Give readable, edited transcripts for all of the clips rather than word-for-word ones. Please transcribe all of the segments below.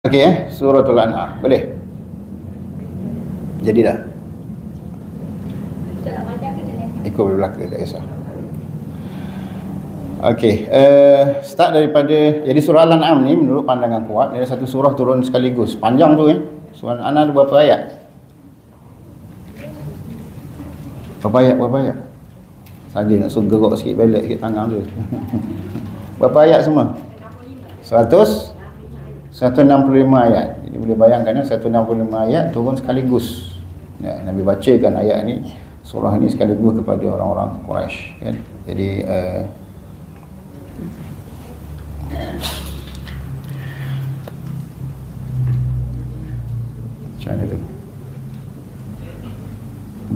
Okey Suratul An'am. Boleh? Jadi dah. Ikut belakang tak kisah. Okey, start daripada, jadi surah Al-An'am ni menurut pandangan kuat dia satu surah turun sekaligus. Panjang tu Surah Al-An'am ada berapa ayat? Berapa ayat? Saja nak suruh gerak sikit balik sikit tangan tu. Berapa ayat semua? 165 ayat. Jadi boleh bayangkan 165 ayat turun sekaligus. Ya, Nabi bacakan ayat ni, surah ni sekaligus kepada orang-orang Quraisy kan. Jadi macam mana tu?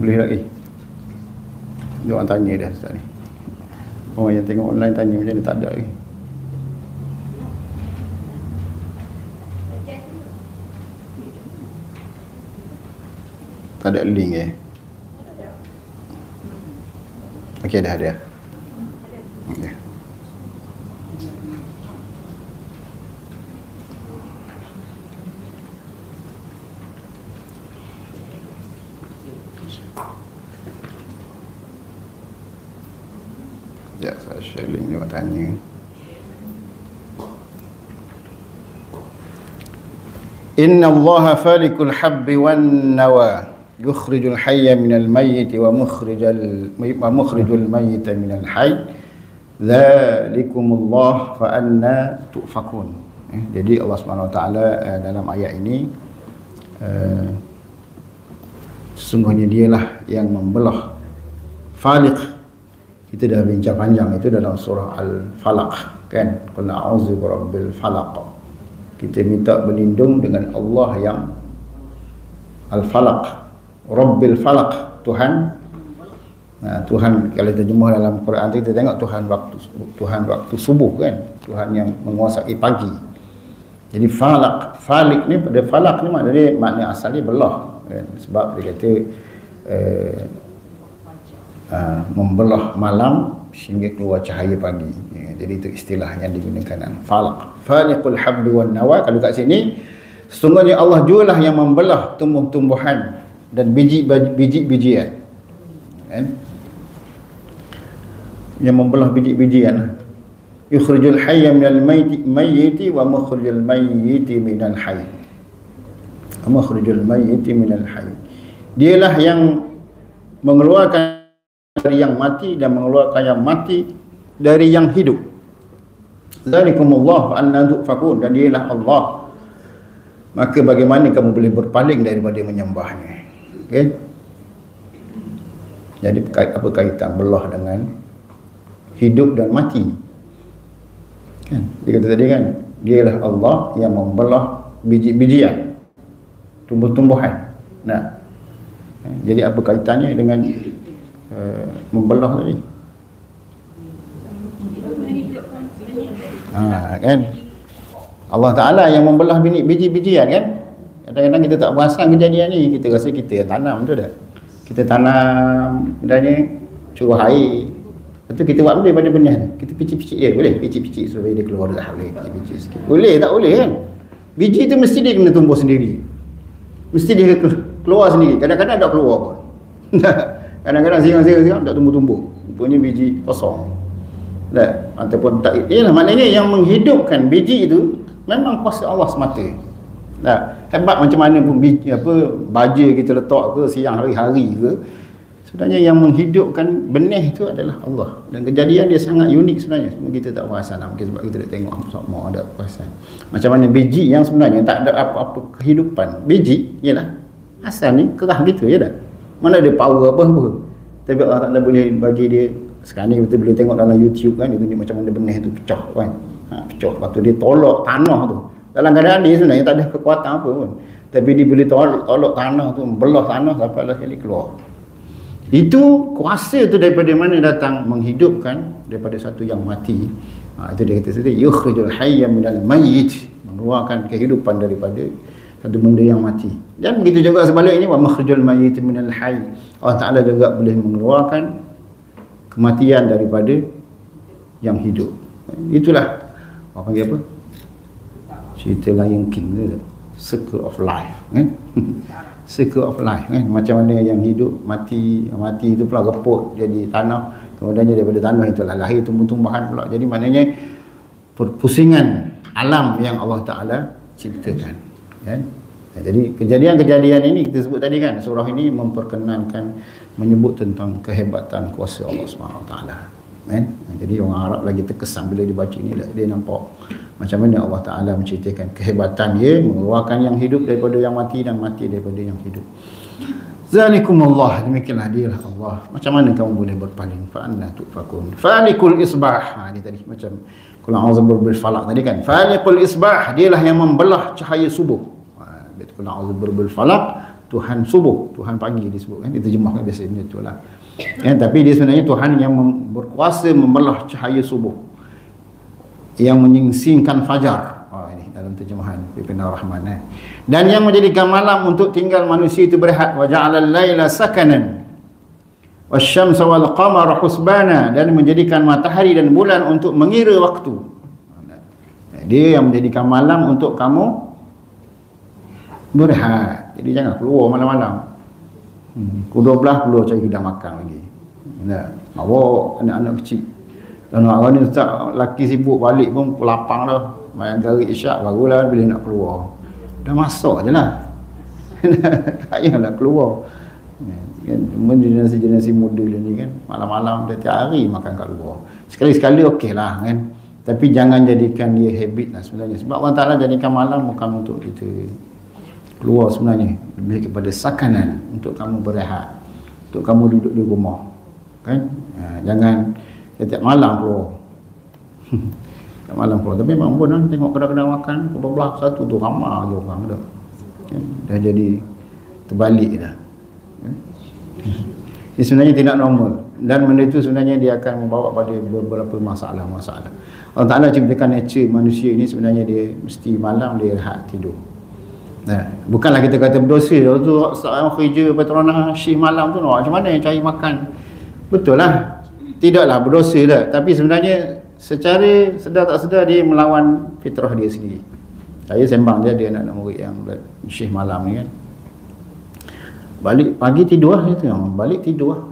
Boleh lagi? Dia orang tanya dah Ustaz ni. Orang yang tengok online tanya macam ni tak ada lagi. Tak ada link Okey, dah ada. Okey. Ya, saya share link dia tanya. Inna Allaha falikul habbi wan nawa yukhrijul hayya minal mayyiti wa mukhrijul mayyita minal hayy dzalikumullah fa anna tufakun. Jadi Allah Subhanahu Wa Taala dalam ayat ini sesungguhnya dialah yang membelah faliq. Kita dah bincang panjang itu dalam surah Al-Falaq kan, qul a'udzu birabbil falaq. Kita minta berlindung dengan Allah yang Al-Falaq, Rabbil Falaq, Tuhan. Tuhan kalau terjemah dalam Quran kita tengok Tuhan waktu subuh kan, Tuhan yang menguasai pagi. Jadi falaq, falik ni pada falaq ni makna asalnya belah kan? Sebab dia kata membelah malam sehingga keluar cahaya pagi. Jadi itu istilah yang digunakan falaq. Faliqul habbi wan nawa. Kalau kat sini sesungguhnya Allah jualah yang membelah tumbuh-tumbuhan dan biji-bijian kan? Yang membelah biji-bijian. Yukhrijul hayya minal mayyiti wa mukhrijul mayyiti minal hayy. Mukhrijul mayyiti minal hayy. Dialah yang mengeluarkan dari yang mati dan mengeluarkan yang mati dari yang hidup. Dzalikumullah fa anna tufakun. Dan dialah Allah, maka bagaimana kamu boleh berpaling daripada menyembahnya. Okay? Jadi apa kaitan belah dengan hidup dan mati kan? Dia kata tadi kan, dialah Allah yang membelah biji-bijian, tumbuh-tumbuhan. Nah, jadi apa kaitannya dengan membelah tadi? Kan Allah Ta'ala yang membelah biji-bijian kan. Kadang-kadang kita tak perasan kejadian ni, kita rasa kita tanam tu dah. Kita tanam dan curah air, lepas tu kita buat boleh pada benih tu, kita picik-picik dia, boleh picik-picik supaya dia keluar dah, boleh picik-picik sikit. Boleh tak boleh kan? Biji tu mesti dia kena tumbuh sendiri, mesti dia keluar sendiri. Kadang-kadang tak keluar pun. Kadang-kadang siang-siang tak tumbuh-tumbuh, rupanya biji kosong. Ataupun tak, ialah maknanya yang menghidupkan biji itu memang kuasa Allah semata. Hebat macam mana pun biji, baja kita letak ke siang hari-hari ke, sebenarnya yang menghidupkan benih itu adalah Allah. Dan kejadian dia sangat unik sebenarnya, kita tak perasan mungkin sebab kita tak tengok semua ada perasan macam mana biji yang sebenarnya tak ada apa-apa kehidupan. Biji ialah asal ni kerah gitu je dah, mana ada power apa-apa. Tapi Allah Ta'ala boleh bagi dia. Sekarang ni kita boleh tengok dalam YouTube kan, dia tunjuk macam mana benih tu pecah kan, pecah, lepas tu dia tolak tanah tu. Dalam keadaan dia sebenarnya tak ada kekuatan apa pun, tapi dia boleh tolak tanah tu, belah tanah sampai lah sekali keluar. Itu kuasa tu daripada mana datang? Menghidupkan daripada satu yang mati. Itu dia kata tadi, yukhrijul hayya minal mayyit, mengeluarkan kehidupan daripada satu benda yang mati. Dan begitu juga sebaliknya, wa mukhrijul mayyit minal hayy. Allah Ta'ala juga boleh mengeluarkan kematian daripada yang hidup. Itulah apa panggil apa? cerita Lion King tu, Circle of Life kan. Circle of Life kan, macam mana yang hidup mati itu pula reput jadi tanah, kemudiannya daripada tanah itulah lahir tumbuh-tumbuhan pula. Jadi maknanya perpusingan alam yang Allah Ta'ala ciptakan kan. Jadi kejadian-kejadian ini kita sebut tadi kan, surah ini memperkenankan, menyebut tentang kehebatan kuasa Allah SWT kan. Jadi orang Arab lagi terkesan bila dibaca ini, dia nampak macam mana Allah Ta'ala menceritakan kehebatan dia, mengeluarkan yang hidup daripada yang mati dan mati daripada yang hidup. Zalikumullah, demikianlah dialah Allah. Macam mana kamu boleh berpaling? Fa'anna tu'fakun. Falikul isbah. Ini tadi macam Qul a'udzu birabbil falaq tadi kan. Falikul isbah, dialah yang membelah cahaya subuh. Qul a'udzu birabbil falaq, Tuhan subuh, Tuhan pagi disebut kan, diterjemahkan biasanya itulah. Kan, tapi dia sebenarnya Tuhan yang berkuasa membelah cahaya subuh, yang menyingsingkan fajar. Ini dalam terjemahan Pimpinan Rahman Dan yang menjadikan malam untuk tinggal manusia itu berehat. Wa ja'alal laila sakanan wasyamsa wal qamara husbana, dan menjadikan matahari dan bulan untuk mengira waktu. Dia yang menjadikan malam untuk kamu berehat. Jadi jangan keluar malam-malam. Pukul 12 keluar cari kedai makan lagi. Bawa anak-anak kecil. Dan orang ni ustaz laki sibuk balik pun pukul 8 dah. Main garik isyak barulah bila nak keluar. Dah masuk je lah. Tak payah nak keluar. Kan generasi-generasi muda ni kan, malam-malam setiap hari makan kat luar. Sekali-sekali okey lah kan. Tapi jangan jadikan dia habit lah sebenarnya. Sebab Allah Ta'ala jadikan malam bukan untuk kita keluar sebenarnya, lebih kepada sakanan, untuk kamu berehat, untuk kamu duduk di rumah kan. Jangan setiap malam keluar. Setiap malam keluar. Tapi memang pun kan, tengok kedai-kedai makan belah satu tu ramai je orang dah kan? Dah jadi terbalik dah kan? Ini sebenarnya tidak normal, dan benda itu sebenarnya dia akan membawa pada beberapa masalah-masalah. Allah Ta'ala ciptakan nature manusia ini sebenarnya dia mesti malam dia rehat tidur. Bukanlah kita kata berdosa tu orang kerja patronah shift malam tu macam mana cari makan. Betul lah, tidaklah berdosa dah, tapi sebenarnya secara sedar tak sedar dia melawan fitrah dia sendiri. Saya sembang dia anak-anak murid yang shift malam ni kan, balik pagi tidur lah dia, balik tidur lah,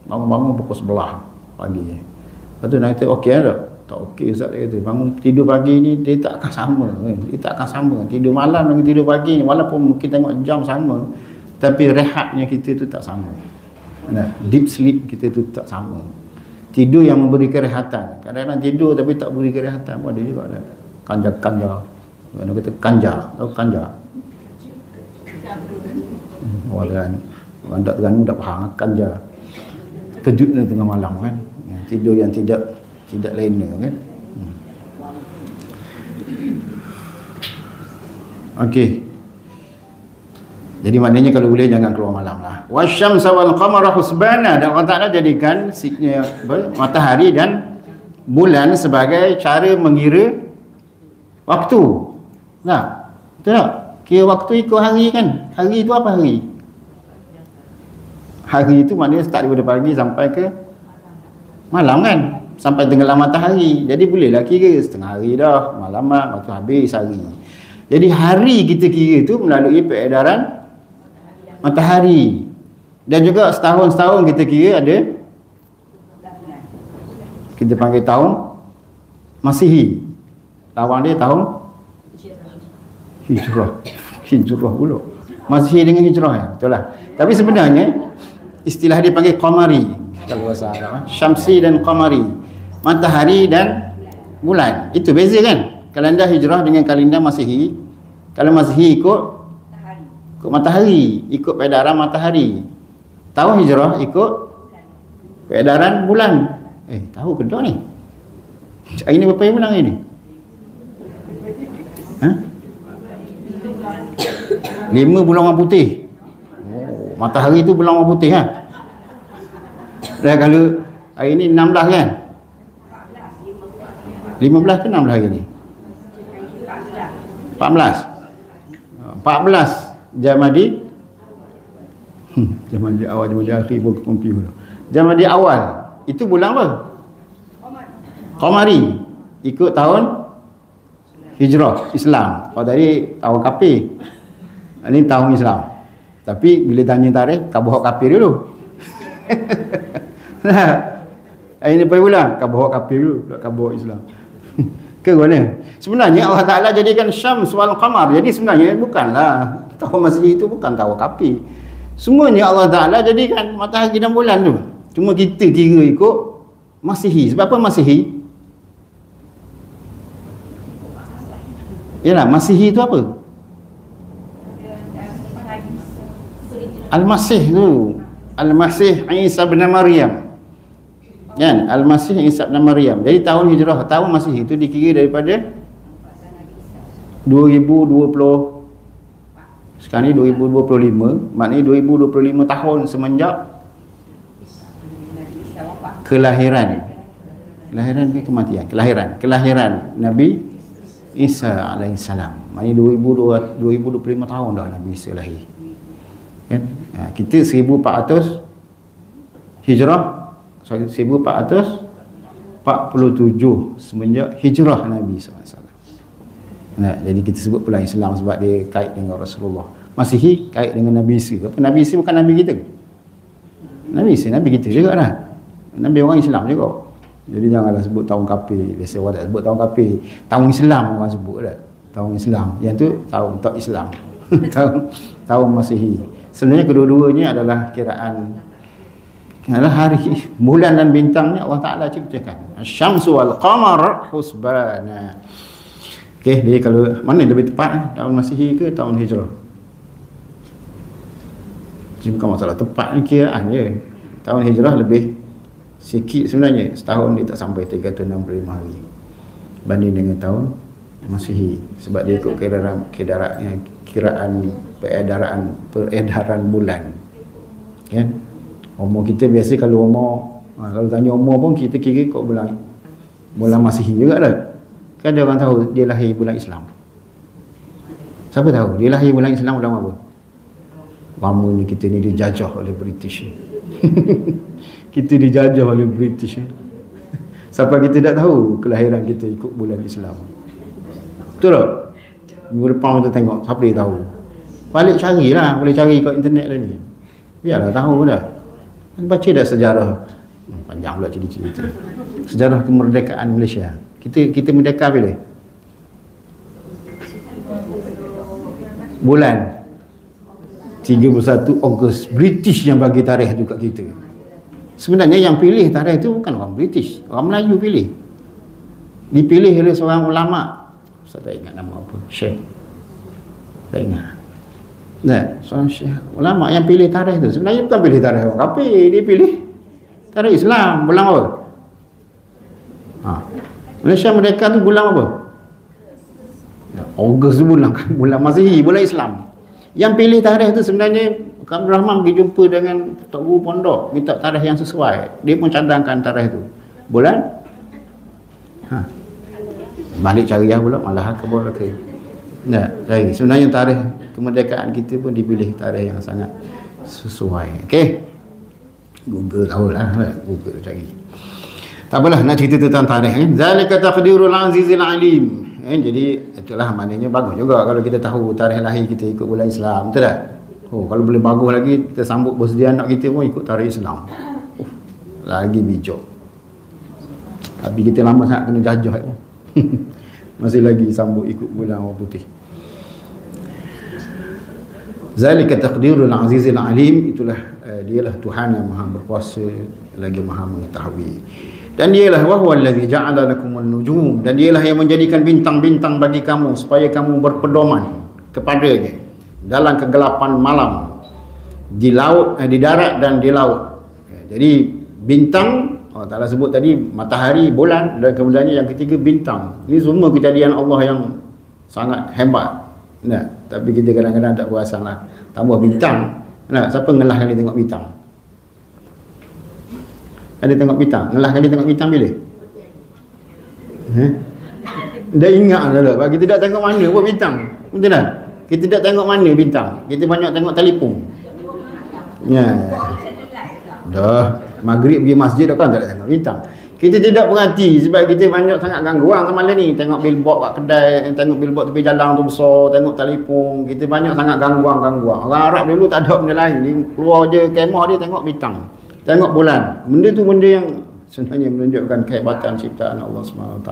bangun-bangun pukul 11 pagi. Lepas tu nak kata okey tak? Tak okey Ustaz, dia kata bangun tidur pagi ni dia tak akan sama kan? Dia tak akan sama tidur malam dengan tidur pagi ni, walaupun mungkin tengok jam sama, tapi rehatnya kita tu tak sama. Deep sleep kita tu tak sama. Tidur yang memberi kerehatan, kadang-kadang tidur tapi tak beri kerehatan pun ada juga ada. Kanja-kanja, mana kata kanja, tahu kanja? Orang tak Terengganu tak faham kanja. Kejutnya tengah malam kan, tidur yang tidak lainnya kan. Okey. Jadi maknanya kalau boleh jangan keluar malam lah. Wasyamsa wal qamara husbana, dan Allah Ta'ala jadikan matahari dan bulan sebagai cara mengira waktu. Nah, betul tak? Kira waktu ikut hari kan. Hari itu apa hari? Hari itu maknanya start daripada pagi sampai ke malam kan, sampai tenggelam matahari. Jadi bolehlah kira setengah hari dah, malaman, waktu habis hari. Jadi hari kita kira itu melalui peredaran matahari. Dan juga setahun-setahun kita kira ada, kita panggil tahun Masihi. Lawan dia tahun Hijrah pula. Masihi dengan Hijrah ya, betul lah. Tapi sebenarnya istilah dia panggil qamari kalau bahasa Arab, syamsi dan qamari, matahari dan bulan. Itu beza kan, kalender Hijrah dengan kalender Masihi. Kalau Masihi ikut matahari, ikut peredaran matahari. Tahun Hijrah ikut peredaran bulan. Tahu ke tak ni? Hari ni berapa bulan ini? 5 bulan orang putih. Matahari tu bulan orang putih kan. Dan kalau hari ni 16 kan? 15 ke 16 hari ni? 14 Jamadi. Jamadi awal, Jamadi akhir pun confuse. Jamadi awal itu bulan apa? Qamari. Ikut tahun hijrah Islam. Kalau tadi tahun kafir, ini tahun Islam. Tapi bila tanya tarikh, Kabahok kafir dulu. Ini apa pula? Kabahok kafir dulu, Kabahok Islam. Ke mana? Sebenarnya Allah Ta'ala jadikan Syams wal Qamar. Jadi sebenarnya bukanlah tahun Masih itu bukan tahun kafir. Semuanya Allah Ta'ala jadikan matahari dan bulan tu. Cuma kita kira ikut Masihi. Sebab apa Masihi? Yalah, Masihi tu apa? Al-Masih tu. Al-Masih Isa bin Maryam. Kan? Al-Masih Isa bin Maryam. Jadi tahun hijrah, tahun Masih itu dikira daripada 2020. Sekarang ni 2025. Maknanya 2025 tahun semenjak kelahiran. Kelahiran ke kematian? Kelahiran Nabi Isa alaihissalam. Maknanya 2025 tahun dah Nabi Isa lahir. Kan? Kita 1400 hijrah, 1447 semenjak hijrah Nabi SAW. Jadi kita sebut pula Islam sebab dia kait dengan Rasulullah. Masihi kait dengan Nabi Isa. Nabi Isa bukan Nabi kita. Nabi Isa Nabi kita juga lah. Nabi orang Islam juga. Jadi janganlah sebut tahun kafir. Biasa orang tak sebut tahun kafir. Tahun Islam orang sebut dah. Tahun Islam. Yang tu tahun tak Islam. tahun Masihi. Sebenarnya kedua-duanya adalah kiraan hari, bulan dan bintangnya Allah Ta'ala ciptakan. Asy-syamsu wal qamar husbana. Okey, jadi kalau mana lebih tepat tahun Masihi ke tahun Hijrah? Jadi bukan masalah tepat ni, kiraan je. Tahun Hijrah lebih sikit sebenarnya. Setahun dia tak sampai 365 hari banding dengan tahun Masihi. Sebab dia ikut kiraan peredaran bulan. Kan? Umur kita biasa kalau kalau tanya umur pun kita kira ikut bulan Masihi juga dah. Kan ada orang tahu dia lahir bulan Islam. Siapa tahu dia lahir bulan Islam bulan apa? Lama ni kita ni dijajah oleh British. Kita dijajah oleh British. Sampai kita tak tahu kelahiran kita ikut bulan Islam. Betul tak? Minggu depan kita tengok, siapa dia tahu? Balik carilah, boleh cari kat internet dah ni. Biarlah tahu dah. Baca dah sejarah. Panjang pula cerita. Sejarah kemerdekaan Malaysia. Kita merdeka bila? Bulan 31 Ogos. British yang bagi tarikh tu kat kita. Sebenarnya yang pilih tarikh tu bukan orang British, orang Melayu pilih. Dipilih oleh seorang ulama. Saya tak ingat nama apa. Syekh. Tak ingat. Seorang syekh ulama yang pilih tarikh tu. Sebenarnya bukan pilih tarikh orang kafir, dia pilih tarikh Islam. Bulan apa? Malaysia merdeka tu bulan apa? Ogos tu bulan Masihi, bulan Islam. Yang pilih tarikh tu sebenarnya Abdul Rahman pergi jumpa dengan Tok Guru Pondok, minta tarikh yang sesuai. Dia pun cadangkan tarikh tu. Bulan balik cari yang pula malah ke bawah ke. Cari. Sebenarnya tarikh kemerdekaan kita pun dipilih tarikh yang sangat sesuai. Okey. Google tahulah, Google cari. Tak apalah nak cerita tentang tarikh ni. Zalika taqdirul azizil alim. Jadi itulah maknanya bagus juga kalau kita tahu tarikh lahir kita ikut bulan Islam, betul tak? Kalau boleh bagus lagi kita sambut birthday anak kita pun ikut tarikh Islam. Lagi bijak. Tapi kita lama sangat kena jajah tu. Masih lagi sambut ikut bulan orang putih. Zalika taqdirul azizil alim. Itulah dialah Tuhan yang maha berkuasa lagi maha mengetahui. Dan dialah wahwal ladzi ja'ala lakumun nujum, dan dialah yang menjadikan bintang-bintang bagi kamu supaya kamu berpedoman kepadanya dalam kegelapan malam di laut, di darat dan di laut. Jadi bintang Allah Ta'ala sebut tadi matahari, bulan, dan kemudiannya yang ketiga bintang. Ini semua kejadian Allah yang sangat hebat. Tapi kita kadang-kadang tak perasan lah. Tambah bintang. Siapa ngelah kali tengok bintang? Ada tengok bintang? Ngelah kali tengok bintang bila? Dah ingat lah. Kita tak tengok mana buat bintang. Betul tak? Kita tak tengok mana bintang. Kita banyak tengok telefon. Dah maghrib pergi masjid kan tak tengok bintang. Kita tidak perhati sebab kita banyak sangat gangguan sama ni. Tengok billboard kat kedai, tengok billboard tepi jalan tu besar, tengok telefon. Kita banyak sangat gangguan-gangguan. Orang Arab dulu tak ada benda lain. Dia keluar je kemah dia tengok bintang, tengok bulan. Benda tu benda yang sebenarnya menunjukkan kehebatan ciptaan Allah SWT.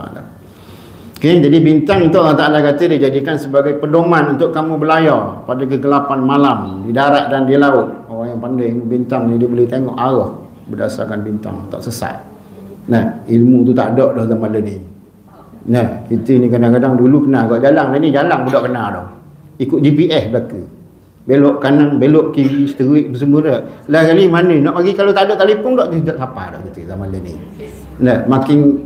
Okay, jadi bintang itu Allah Ta'ala kata dia jadikan sebagai pedoman untuk kamu berlayar pada kegelapan malam di darat dan di laut. Orang yang pandai bintang ni dia boleh tengok arah berdasarkan bintang, tak sesat. Nah, ilmu tu tak ada dah zaman ni. Nah, kita ni kadang-kadang dulu kena agak jalan, ni jalan pun tak kena dah. Ikut GPS belaka. Belok kanan, belok kiri, seterik semua dah. Lah kali mana nak bagi kalau tak ada telefon tak tidak apa dah kita zaman ni. Nah, makin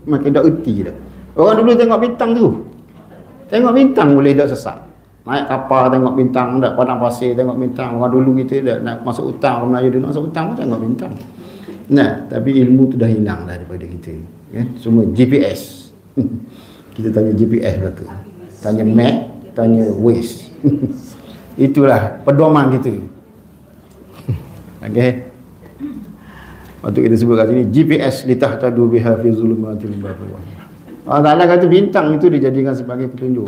makin dak erti dah. Orang dulu tengok bintang tu. Tengok bintang boleh tak sesat. Naik kapal tengok bintang, dak padang pasir tengok bintang. Orang dulu kita dah nak masuk hutang, orang Melayu dia nak masuk hutang pun tengok bintang. Nah, tapi ilmu tu dah hilang dah daripada kita. Ya? Semua GPS. Kita tanya GPS belaka. Tanya map, tanya Waze. Itulah pedoman kita. Okey. Waktu kita sebut kat sini GPS litahtadu biha fi zulumatil barri. Allah Taala kata bintang itu dijadikan sebagai petunjuk.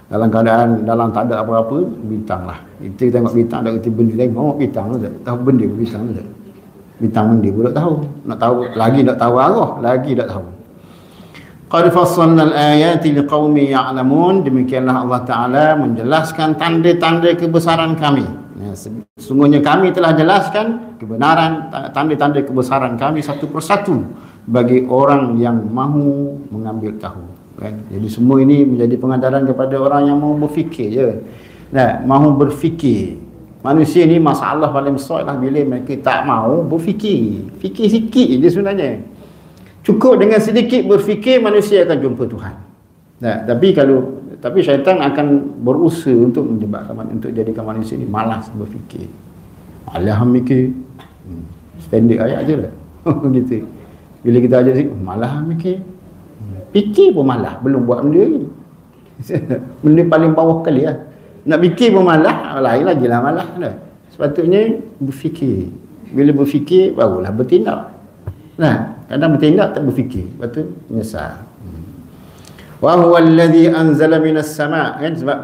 Dalam keadaan dalam tak ada apa-apa, bintang lah. Kita tengok bintang, tak kita benda tengok bintang tak tahu benda bintang tak. Bintang benda pun tak tahu. Nak tahu lagi tak tahu arah, lagi tak tahu. Qad fassalna al-ayati liqaumin ya'lamun. Demikianlah Allah Taala menjelaskan tanda-tanda kebesaran kami. Ya, sesungguhnya kami telah jelaskan kebenaran tanda-tanda kebesaran kami satu persatu bagi orang yang mahu mengambil tahu. Kan? Jadi semua ini menjadi pengajaran kepada orang yang mahu berfikir je. Nah, mahu berfikir. Manusia ni masalah paling besar lah bila mereka tak mahu berfikir. Fikir sikit je sebenarnya. Cukup dengan sedikit berfikir manusia akan jumpa Tuhan. Nah, tapi syaitan akan berusaha untuk menyebabkan untuk jadikan manusia ni malas berfikir. Malah mikir. Standard ayat je lah. Gitu. Bila kita ajar sikit, malah mikir. Fikir pun malah, belum buat benda ni. Benda paling bawah kali lah. Nak fikir pun malah, lain lagi lah malah dah. Sepatutnya berfikir. Bila berfikir, barulah bertindak. Nah, kadang bertindak tak berfikir, lepas tu menyesal. Wa huwa alladhi anzala minas sama', kan? Sebab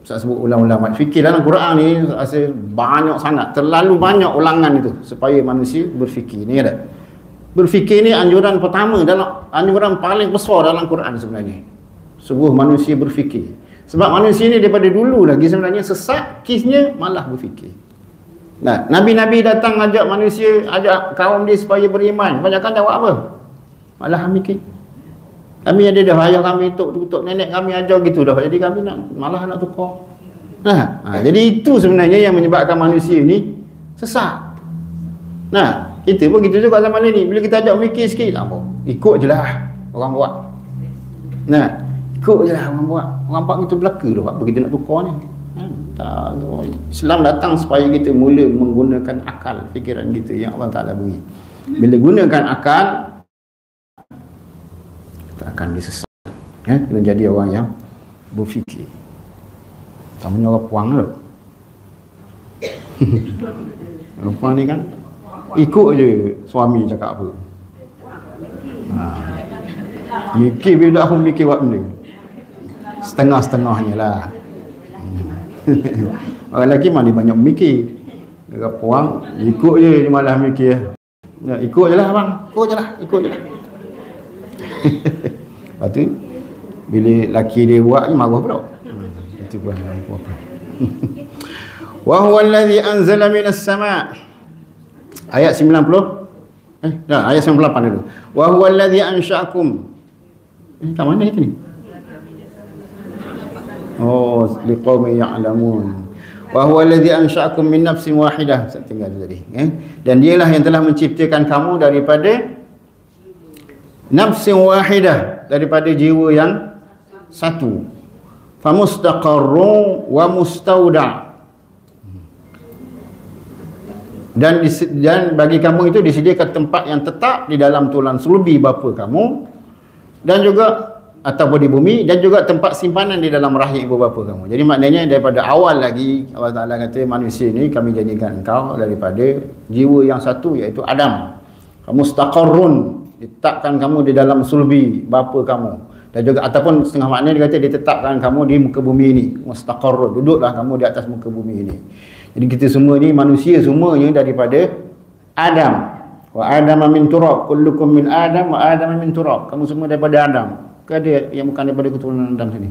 saya sebut ulang-ulang fikir dalam Quran ni rasa banyak sangat, terlalu banyak ulangan itu supaya manusia berfikir. Ni ada. Berfikir ni anjuran pertama dalam anjuran paling besar dalam Quran sebenarnya. Sebuah manusia berfikir. Sebab manusia ni daripada dulu lagi sebenarnya sesat, kisnya malah berfikir. Nah, Nabi-Nabi datang ajak manusia, ajak kaum dia supaya beriman. Banyakkan jawab apa? Malah mikir. Kami ada dah ayah kami, tok nenek kami ajar gitu dah. Jadi kami malah nak tukar. Jadi itu sebenarnya yang menyebabkan manusia ni sesat. Nah, kita pun gitu juga zaman ni. Bila kita ajak mikir sikit, apa? Ikut je lah orang buat. Nah, ikut je lah orang buat. Orang buat kita belaka dah. Apa kita nak tukar ni? Islam datang supaya kita mula menggunakan akal, fikiran kita yang Allah Ta'ala beri. Bila gunakan akal, kita akan disesat. Kita jadi orang yang berfikir. Tamanya orang puang tu. Orang puang ni kan ikut je suami cakap apa. Mikir bila aku mikir buat benda. Setengah-setengahnya lah. Orang lelaki mana banyak mikir. Dia puang ikut je dia malah mikir. Ya, ikut je lah bang. Ikut je lah. Lepas tu bila lelaki dia buat ni marah pula. Itu pun apa. Wa huwa allazi anzala minas sama'. Ayat 90. Ayat 98 dulu. Wa huwa allazi ansha'akum. Kat mana ayat ni? Oh, liqaumin ya'lamun. Wa huwa allazi ansha'akum min nafsin wahidah. Saya tinggal tadi, Dan dialah yang telah menciptakan kamu daripada nafsin wahidah, daripada jiwa yang satu. Famustaqarrun wa mustauda'. Dan bagi kamu itu disediakan tempat yang tetap di dalam tulang sulbi bapa kamu, dan juga ataupun di bumi, dan juga tempat simpanan di dalam rahim ibu bapa kamu. Jadi maknanya daripada awal lagi Allah Ta'ala kata manusia ni kami jadikan engkau daripada jiwa yang satu, iaitu Adam. Mustaqarrun, ditetapkan kamu di dalam sulbi bapa kamu. Dan juga ataupun setengah makna dia kata ditetapkan kamu di muka bumi ini, mustaqarr, duduklah kamu di atas muka bumi ini. Jadi kita semua ni manusia semuanya daripada Adam. Wa Adam min turab, kullukum min Adam wa Adam min turab. Kamu semua daripada Adam. Ke ada yang bukan daripada keturunan Adam sini?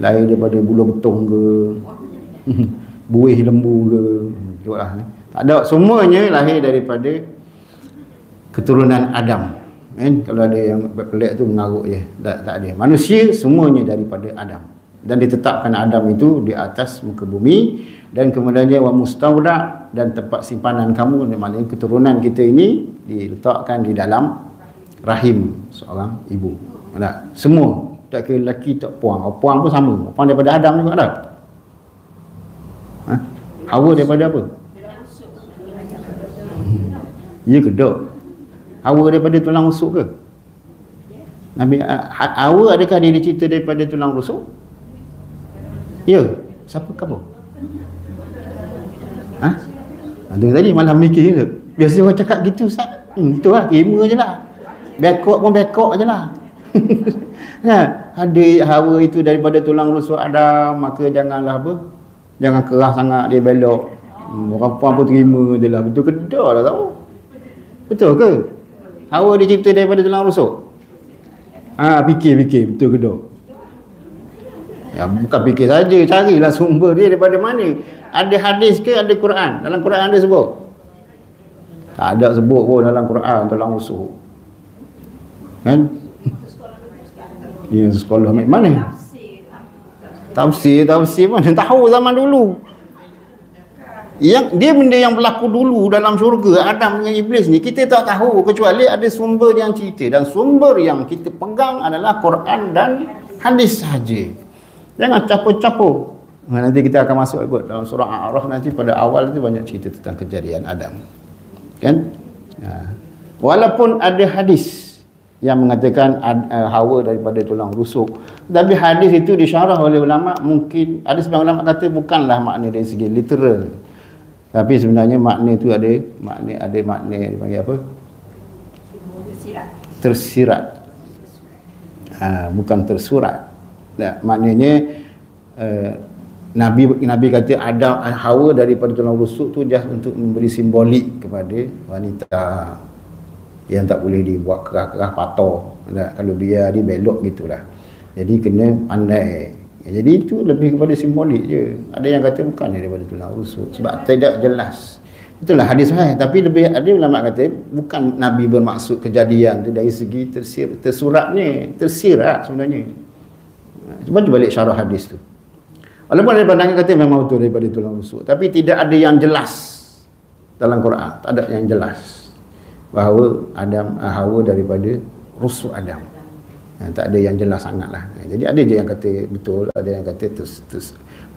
Lahir daripada bulu betung ke? Buih lembu ke? Tengoklah ni. Tak ada, semuanya lahir daripada keturunan Adam. Kan? Kalau ada yang pelik tu mengarut je. Tak ada. Manusia semuanya daripada Adam. Dan ditetapkan Adam itu di atas muka bumi, dan kemudiannya wa mustauda, dan tempat simpanan kamu, maknanya keturunan kita ini diletakkan di dalam rahim seorang ibu. Tak? Semua, tak kira lelaki tak puang. Puang pun sama. Puang daripada Adam juga ada. Hawa daripada apa? Ya ke tak? Hawa daripada tulang rusuk ke? Nabi Hawa adakah dia cerita daripada tulang rusuk? Ya. Siapa kamu? Ada tadi malam mikir je. Biasa orang cakap gitu, Ustaz. Itu lah, ilmu je lah. Bekok pun bekok je lah. Ada hawa itu daripada tulang rusuk Adam, maka janganlah apa? Jangan keras sangat dia belok. Orang puan pun terima je lah. Betul ke tak lah tahu? Betul ke? Hawa dia cipta daripada tulang rusuk? Fikir betul ke tak? Ya, bukan fikir saja, carilah sumber dia daripada mana. Ada hadis ke ada Quran? Dalam Quran ada sebut? Tak ada sebut pun dalam Quran tulang rusuk. Kan? Ya, sekolah mana? Tafsir mana tahu zaman dulu. Yang dia benda yang berlaku dulu dalam syurga Adam dengan Iblis ni kita tak tahu, kecuali ada sumber yang cerita, dan sumber yang kita pegang adalah Quran dan hadis sahaja. Jangan capur-capur. Nanti kita akan masuk ikut dalam surah A'raf, nanti pada awal tu banyak cerita tentang kejadian Adam. Kan? Walaupun ada hadis yang mengatakan Hawa daripada tulang rusuk, tapi hadis itu disyarah oleh ulama, mungkin ada sebagian ulama kata bukanlah makna dari segi literal, tapi sebenarnya makna itu ada makna dipanggil apa? Tersirat. Bukan tersurat. Maknanya Nabi kata Adam Hawa daripada tulang rusuk tu just untuk memberi simbolik kepada wanita yang tak boleh dibuat kerah-kerah patah. Kalau biar dia belok gitulah. Jadi kena pandai. Jadi itu lebih kepada simbolik je. Ada yang kata bukan daripada tulang rusuk sebab tidak jelas. Itulah hadis sahih, tapi lebih ada ulama kata bukan Nabi bermaksud kejadian tu dari segi tersirat sebenarnya. Cuba balik syarah hadis tu. Walaupun ada pandangan kata memang betul daripada tulang rusuk, tapi tidak ada yang jelas dalam Quran. Tak ada yang jelas bahawa Adam Hawa daripada rusuk Adam. Tak ada yang jelas sangatlah. Jadi ada je yang kata betul, ada yang kata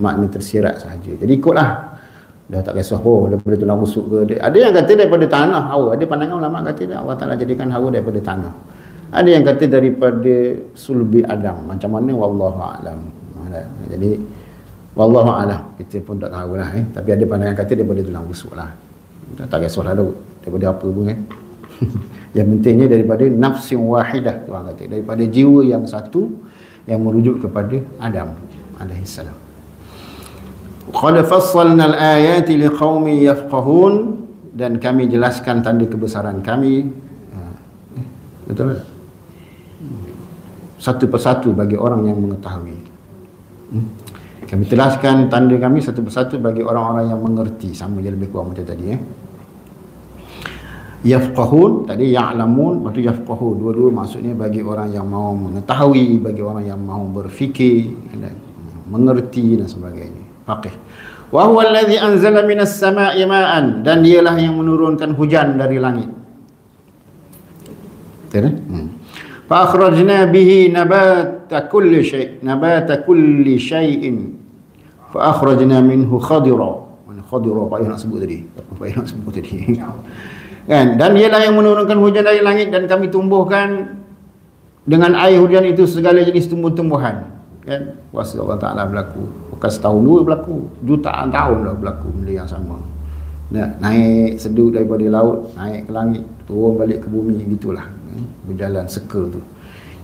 makna tersirat sahaja. Jadi ikutlah. Dah tak kisah daripada tulang rusuk ke. Ada yang kata daripada tanah Hawa. Ada pandangan ulama kata Allah Ta'ala jadikan Hawa daripada tanah. Ada yang kata daripada sulbi Adam. Macam mana wallahu a'lam. Jadi wallahu a'lam, kita pun tak tahu lah. Tapi ada pandangan kata daripada tulang rusuk lah. Tak kisahlah daripada apa pun kan. Yang pentingnya daripada nafsin wahidah, orang kata, daripada jiwa yang satu yang merujuk kepada Adam alaihissalam. Qad fassalna al-ayati liqaumin yafqahun, dan kami jelaskan tanda kebesaran kami. Betul tak? Satu persatu bagi orang yang mengetahui. Kami jelaskan tanda kami satu persatu bagi orang-orang yang mengerti. Sama je lebih kurang macam tadi. Yafqahun, tadi ya'lamun, lepas tu yafqahun. Dua-dua maksudnya bagi orang yang mahu mengetahui, bagi orang yang mahu berfikir, mengerti dan sebagainya. Faqih. Wa huwa allazi anzala minas sama'i ma'an, dan dialah yang menurunkan hujan dari langit. Betul? Fa akhrajna bihi nabata kulli syai'in fa akhrajna minhu khadira. Khadira apa yang nak sebut tadi? Kan? Dan dialah yang menurunkan hujan dari langit, dan kami tumbuhkan dengan air hujan itu segala jenis tumbuh-tumbuhan. Kan? Kuasa Allah Ta'ala berlaku. Bukan setahun dua berlaku, jutaan tahun dah berlaku benda yang sama. naik sedut daripada laut, naik ke langit, turun balik ke bumi, gitulah berjalan circle tu.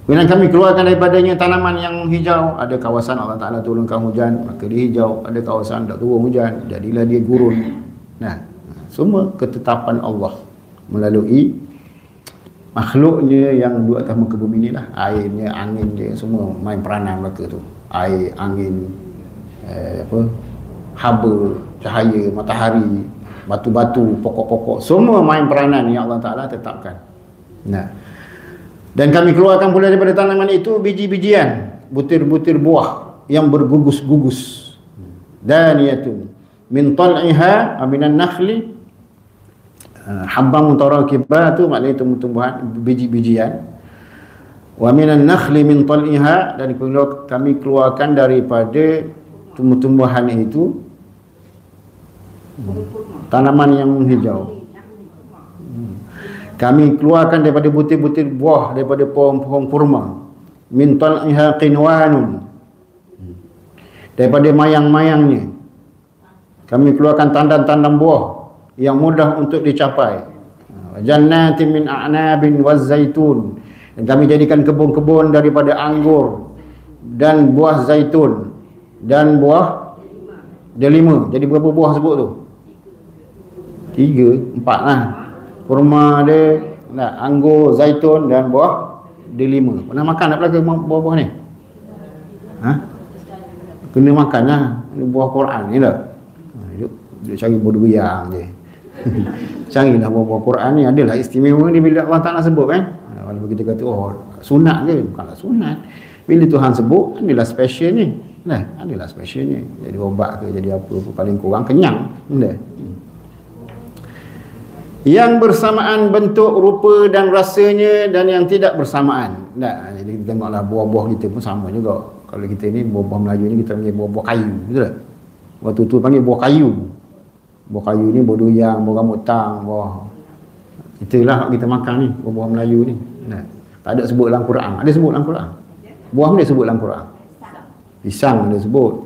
Kemudian kami keluarkan daripadanya tanaman yang hijau. Ada kawasan Allah Ta'ala turunkan hujan, maka dia hijau. Ada kawasan tak turun hujan, jadilah dia gurun. Semua ketetapan Allah melalui makhluknya yang duduk atas muka bumi ni lah. Airnya, angin dia, semua main peranan mereka tu. Air, angin, haba, cahaya, matahari, batu-batu, pokok-pokok, semua main peranan yang Allah Ta'ala tetapkan. Dan kami keluarkan pula daripada tanaman itu biji-bijian, butir-butir buah yang bergugus-gugus. Daniyatun min tal'iha minan nakhli, habban mutarakiba tu maknanya tumbuh-tumbuhan biji-bijian. Wa minan nakhli min tal'iha, dan kami keluarkan daripada tumbuh-tumbuhan itu tanaman yang hijau. Kami keluarkan daripada butir-butir buah daripada pohon-pohon kurma. Min tal'iha qinwanun, daripada mayang-mayangnya kami keluarkan tandan-tandan buah yang mudah untuk dicapai. Jannatin min a'nabin waz zaitun, dan kami jadikan kebun-kebun daripada anggur dan buah zaitun dan buah delima. Jadi berapa buah sebut tu? 3, 4 lah. Kurma ada, anggur, zaitun dan buah delima. Pernah makan tak pelaka buah-buah ni? Kena makan lah. Ini buah Quran ni lah. Dia cari bodoh yang je. Carilah buah-buah Quran ni. Adalah istimewa ni bila Allah Ta'ala sebut kan. Kalau kita kata sunat ke? Bukanlah sunat. Bila Tuhan sebut, adalah special ni. Adalah special ni. Jadi obat ke, jadi apa paling kurang kenyang. Yang bersamaan bentuk, rupa dan rasanya, dan yang tidak bersamaan. Jadi kita tengoklah buah-buah kita pun sama juga. Kalau kita ni buah-buah Melayu ni kita panggil buah-buah kayu, betul tak? Waktu tu panggil buah kayu. Buah kayu ni buah durian, buah rambut tang, buah itulah kita makan ni, buah-buah Melayu ni. Tak ada sebut dalam Quran. Ada sebut dalam Quran. Buah ni sebut dalam Quran. Pisang ada sebut.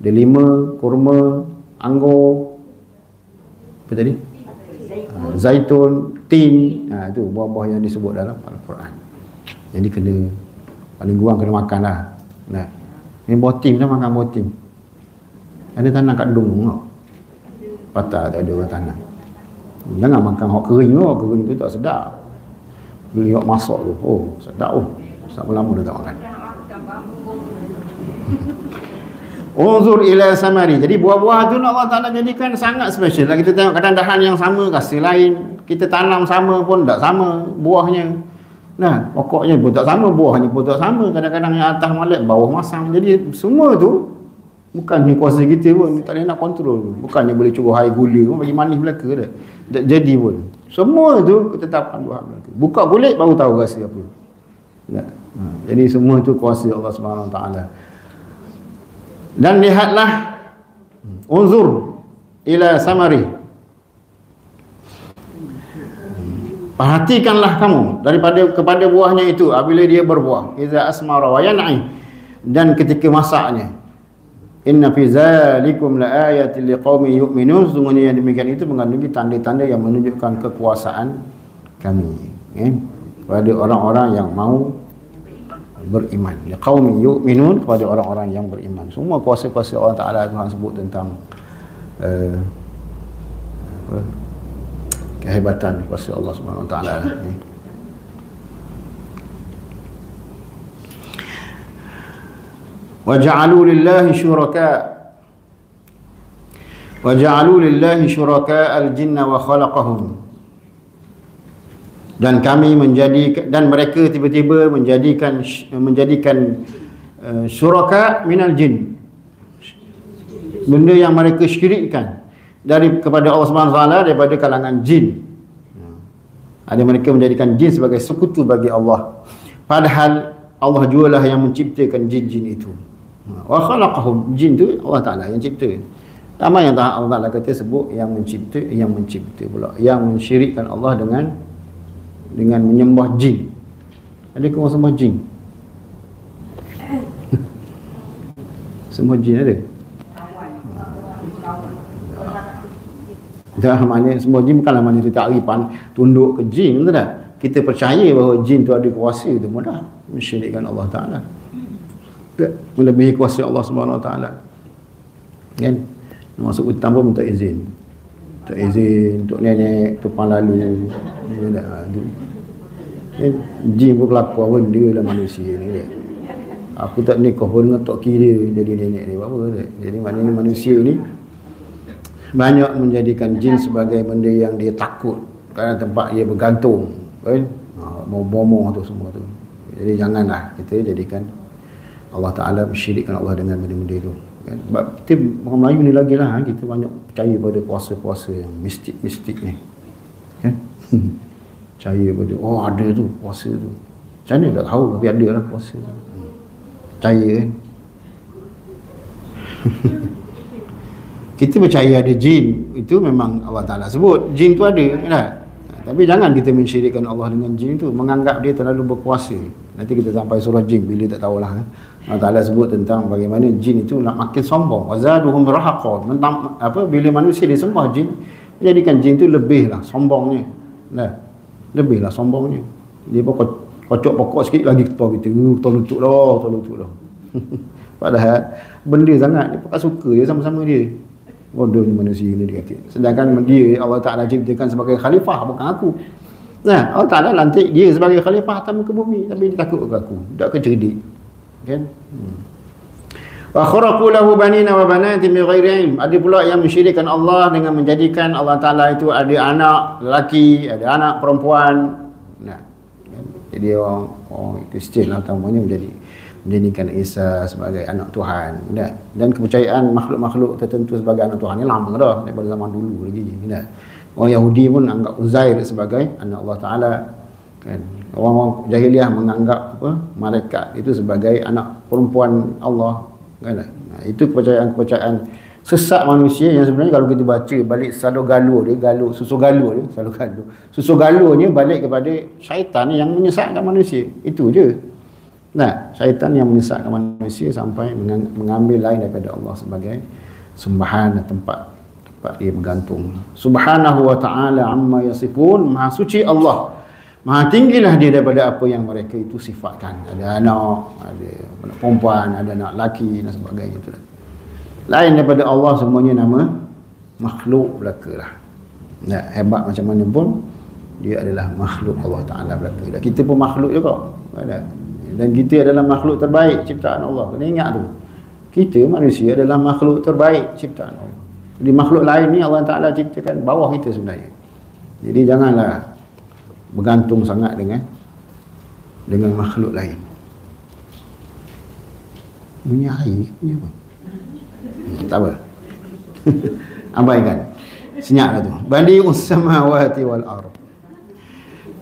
Delima, kurma, anggur. Apa tadi? Zaitun, tin, itu buah-buah yang disebut dalam Al-Quran. Jadi kena, paling kurang kena makan lah. Ini buah tim dah, makan buah tim. Ada tanah kat Dung tau. Patah tak ada orang tanah. Jangan makan hok kering tu, kering tu tak sedap. Beli hok masak tu, sedap sedap lama dah tak makan. Unzur ila samari. Jadi buah-buah tu Allah Ta'ala jadikan sangat special. Kita tengok kadang dahan yang sama, kasih lain. Kita tanam sama pun tak sama buahnya. Pokoknya pun tak sama, buahnya pun tak sama. Kadang-kadang yang atas molek, bawah masam. Jadi semua tu bukannya kuasa kita pun, tak boleh nak kontrol. Bukannya boleh cuba air gula pun bagi manis belaka dah. Tak jadi pun. Semua tu ketetapan Tuhan belaka. Buka kulit baru tahu rasa apa. Jadi semua tu kuasa Allah Subhanahu Wa Taala. Dan lihatlah, unzur ila samari, perhatikanlah kamu kepada buahnya itu apabila dia berbuah, iza asmara wa yan'i, dan ketika masaknya. Inna fi zalikum laayatin liqaumin yu'minun. Sungguhnya yang demikian itu mengandungi tanda-tanda yang menunjukkan kekuasaan kami kepada orang-orang yang mau beriman. Liqaumin yu'minun, kepada orang-orang yang beriman. Semua kuasa-kuasa Allah Ta'ala Tuhan sebut tentang kehebatan kuasa Allah Subhanahu Wa Ta'ala. وَجَعَلُوا لِلَّهِ شُرَكَاءَ الْجِنَّ وَخَلَقَهُمْ. Dan kami menjadikan, dan mereka tiba-tiba menjadikan syuraka minal jin, benda yang mereka syirikkan kepada Allah Subhanahu Wa Taala daripada kalangan jin. Ada mereka menjadikan jin sebagai sekutu bagi Allah, padahal Allah jualah yang menciptakan jin-jin itu. Wa khalaqahum, jin tu Allah Ta'ala yang cipta. Ramai yang Allah Ta'ala kata sebut yang mencipta pula, yang mensyirikkan Allah dengan menyembah jin. Adakah orang sembah jin? Semua jin ada? Dah maknanya semua jin bukanlah maknanya kita ta'rifan tunduk ke jin, betul tak? Kita percaya bahawa jin tu ada kuasa tu mudah mensyirikkan Allah Taala. Melebihi kuasa Allah Subhanahu Wa Taala. Kan? Masuk hutan pun minta izin. Minta izin untuk nenek tupang lalu. Jin pun kelakar pun dia lah manusia ni dia. Aku tak nikah pun dengan tok kira jadi nenek ni apa dia. Jadi maknanya manusia ni banyak menjadikan jin sebagai benda yang dia takut kerana tempat dia bergantung kan, bomoh tu semua tu. Jadi janganlah kita jadikan Allah Ta'ala mensyirikkan Allah dengan benda-benda tu kan. Sebab kita orang Melayu ni lagi lah, kita banyak percaya pada puasa-puasa yang mistik-mistik ni kan. Percaya pada ada tu puasa tu, macam mana tak tahu tapi ada lah puasa tu, percaya kan. Kita percaya ada jin, itu memang Allah Ta'ala sebut jin tu ada kan? Tapi jangan kita mensyirikkan Allah dengan jin tu, menganggap dia terlalu berkuasa. Nanti kita sampai surah jin bila tak tahulah kan? Allah Ta'ala sebut tentang bagaimana jin itu nak makin sombong, wazaduhum rahaqa, tentang apa, bila manusia dia sembah jin, menjadikan jin tu lebihlah sombongnya. Nah, lebihlah sombongnya. Dia pun kocok pokok sikit lagi ketua kita, tolutut dah. Padahal benda sangat dia pakai suka dia sama-sama dia. Bodohnya manusia ni dia kata. Sedangkan dia Allah Ta'ala ciptakan sebagai khalifah, bukan aku. Nah, Allah Ta'ala lantik dia sebagai khalifah atas muka bumi, tapi dia takut ke aku, tak ke cerdik kan. Wa kharaqu lahu banina wa banatin bighairi ilm. Ada pula yang mensyirikkan Allah dengan menjadikan Allah Ta'ala itu ada anak lelaki, ada anak perempuan. Nah, jadi orang Kristian lah utamanya menjadikan Isa sebagai anak Tuhan, dan kepercayaan makhluk-makhluk tertentu sebagai anak Tuhan ni lama dah, daripada zaman dulu lagi. Orang Yahudi pun anggap Uzair sebagai anak Allah Ta'ala kan. Orang jahiliah menganggap malaikat itu sebagai anak perempuan Allah kan. Itu kepercayaan sesat manusia yang sebenarnya kalau kita baca balik susu galuhnya balik kepada syaitan yang menyesatkan manusia. Itu je. Nah, syaitan yang menyesatkan manusia sampai mengambil lain daripada Allah sebagai sembahan dan tempat dia bergantung. Subhanahu wa ta'ala amma yasifun, maha suci Allah, maha tinggilah dia daripada apa yang mereka itu sifatkan. Ada anak, ada anak perempuan, ada anak lelaki dan sebagainya itu. Lain daripada Allah semuanya nama makhluk belaka lah. Nah, hebat macam mana pun dia adalah makhluk Allah Ta'ala belaka. Dan kita pun makhluk juga. Dan kita adalah makhluk terbaik ciptaan Allah. Kena ingat tu. Kita manusia adalah makhluk terbaik ciptaan Allah. Jadi makhluk lain ni Allah Ta'ala ciptakan bawah kita sebenarnya. Jadi janganlah bergantung sangat dengan makhluk lain. Bunyi air punya apa? Tak apa. Abaikan. Senyap lah tu. Badi'us samawati wal ardh.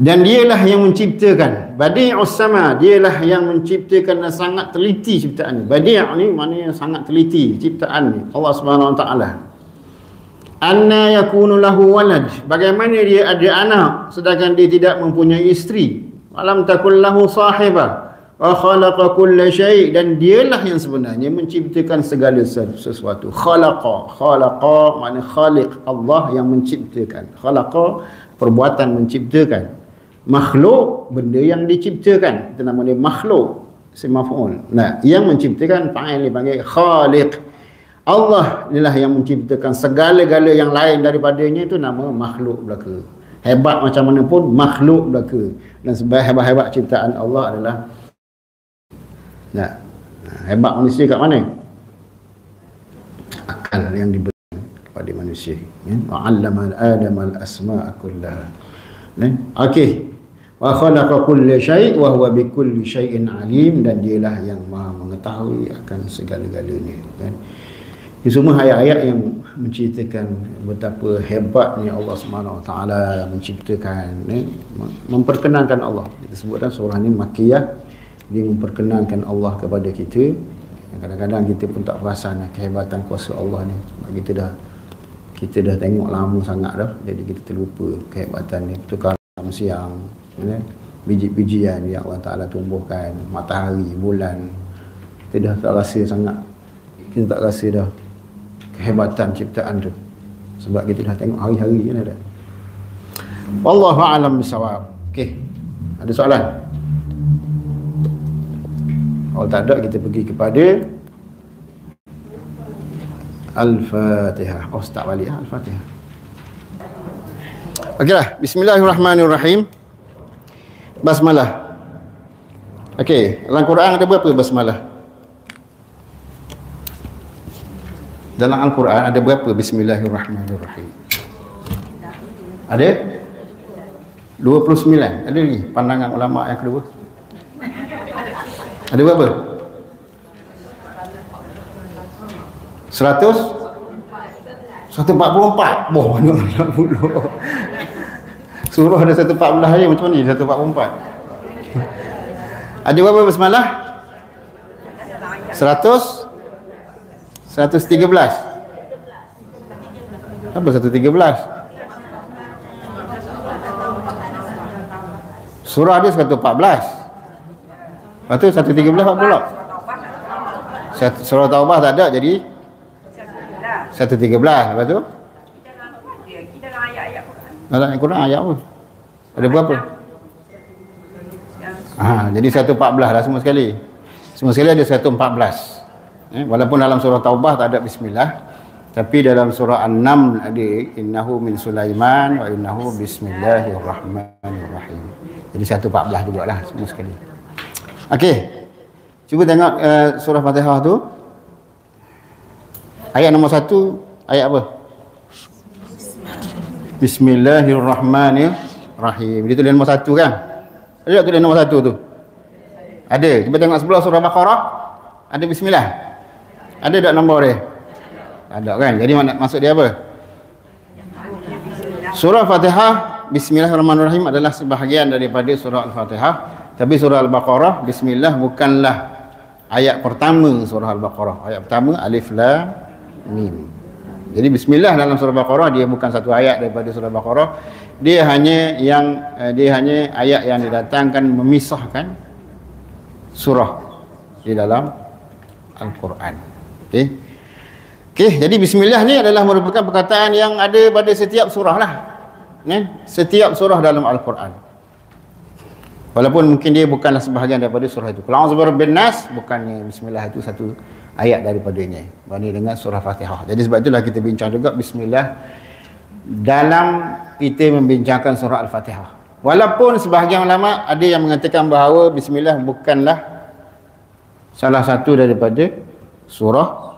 Dan dialah yang menciptakan. Badi'us sama, dialah yang menciptakan dan sangat teliti ciptaan ni. Badi' ni maknanya sangat teliti ciptaan ni, Allah Subhanahu Wa Taala. Anna yakunu lahu walad, bagaimana dia ada anak sedangkan dia tidak mempunyai isteri. Alam takul lahu sahibah wa khalaqa kulla syai', dan dialah yang sebenarnya menciptakan segala sesuatu. Khalaqa makna khaliq, Allah yang menciptakan. Khalaqa perbuatan menciptakan. Makhluk benda yang diciptakan, itu nama dia makhluk, semaf'ul. Nah, yang menciptakan fa'il dipanggil khaliq. Allah inilah yang menciptakan segala-gala yang lain daripadanya, itu nama makhluk belaka. Hebat macam mana pun makhluk belaka. Dan sehebat-hebat ciptaan Allah adalah hebat manusia kat mana? Akal yang diberikan kepada manusia. Wa 'allama Adama al-asma'a kullaha. Okey. Wa khalaqa kulla syai' wa huwa bi kulli syai'in alim, dan dialah yang Maha mengetahui akan segala-galanya kan. Ini semua ayat-ayat yang menceritakan betapa hebatnya Allah Subhanahu Wa Taala menciptakan, memperkenankan Allah. Kita sebutkan surah ni Makkiyah, dia memperkenankan Allah kepada kita. Kadang-kadang kita pun tak perasan kehebatan kuasa Allah ni. Kita dah tengok lama sangat dah, jadi kita terlupa kehebatan ni. Tukar siang, biji-bijian yang Allah Ta'ala tumbuhkan, matahari, bulan, kita dah tak rasa sangat, kita tak rasa dah kehebatan ciptaan tu. Sebab kita dah tengok hari-hari je dah. Wallahu a'lam bissawab. Okey. Ada soalan? Kalau tak ada, kita pergi kepada Al-Fatihah. Oh, start balik Al-Fatihah. Okeylah, bismillahirrahmanirrahim. Basmalah. Okey, dalam Quran ada berapa basmalah? Dalam Al-Quran ada berapa bismillahirrahmanirrahim? Ada 29. Ada ni pandangan ulama yang kedua. Ada berapa? 144. Boh, banyak pula. Surah ada 114 je, macam mana ni 144? Ada berapa basmalah? 113. Apa 113? Surah dia 114. Lepas tu 113 apa pula? Surah Taubah tak ada, jadi 113. Lepas tu? Dalam Quran ayat apa? Ada berapa? Jadi 114 lah semua sekali. Semua sekali ada 114. Walaupun dalam surah Taubah tak ada bismillah, tapi dalam surah An-Naml ada innahu min Sulaiman wa innahu bismillahirrahmanirrahim. Jadi 114 jugalah semua sekali. Okey. Cuba tengok surah Fatihah tu. Ayat nombor 1, ayat apa? Bismillahirrahmanirrahim. Dia tulis nombor 1 kan? Ada tak tulis nombor 1 tu? Ada. Cuba tengok sebelah surah Baqarah. Ada bismillah. Ada tak nombor dia? Ada kan? Jadi maksud dia apa? Surah Fatihah Bismillahirrahmanirrahim adalah sebahagian daripada surah Al-Fatihah. Tapi surah Al-Baqarah bismillah bukanlah ayat pertama surah Al-Baqarah. Ayat pertama alif lam mim. Jadi bismillah dalam surah Baqarah dia bukan satu ayat daripada surah Baqarah. Dia hanya ayat yang didatangkan memisahkan surah di dalam Al-Quran. Okey, jadi bismillah ni adalah merupakan perkataan yang ada pada setiap surah lah. Setiap surah dalam Al-Quran. Walaupun mungkin dia bukanlah sebahagian daripada surah itu. Qul a'udzu birabbin nas, bukannya bismillah itu satu ayat daripadanya. Berbanding dengan surah Fatihah. Jadi sebab itulah kita bincang juga bismillah dalam kita membincangkan surah Al-Fatihah. Walaupun sebahagian ulama ada yang mengatakan bahawa bismillah bukanlah salah satu daripada surah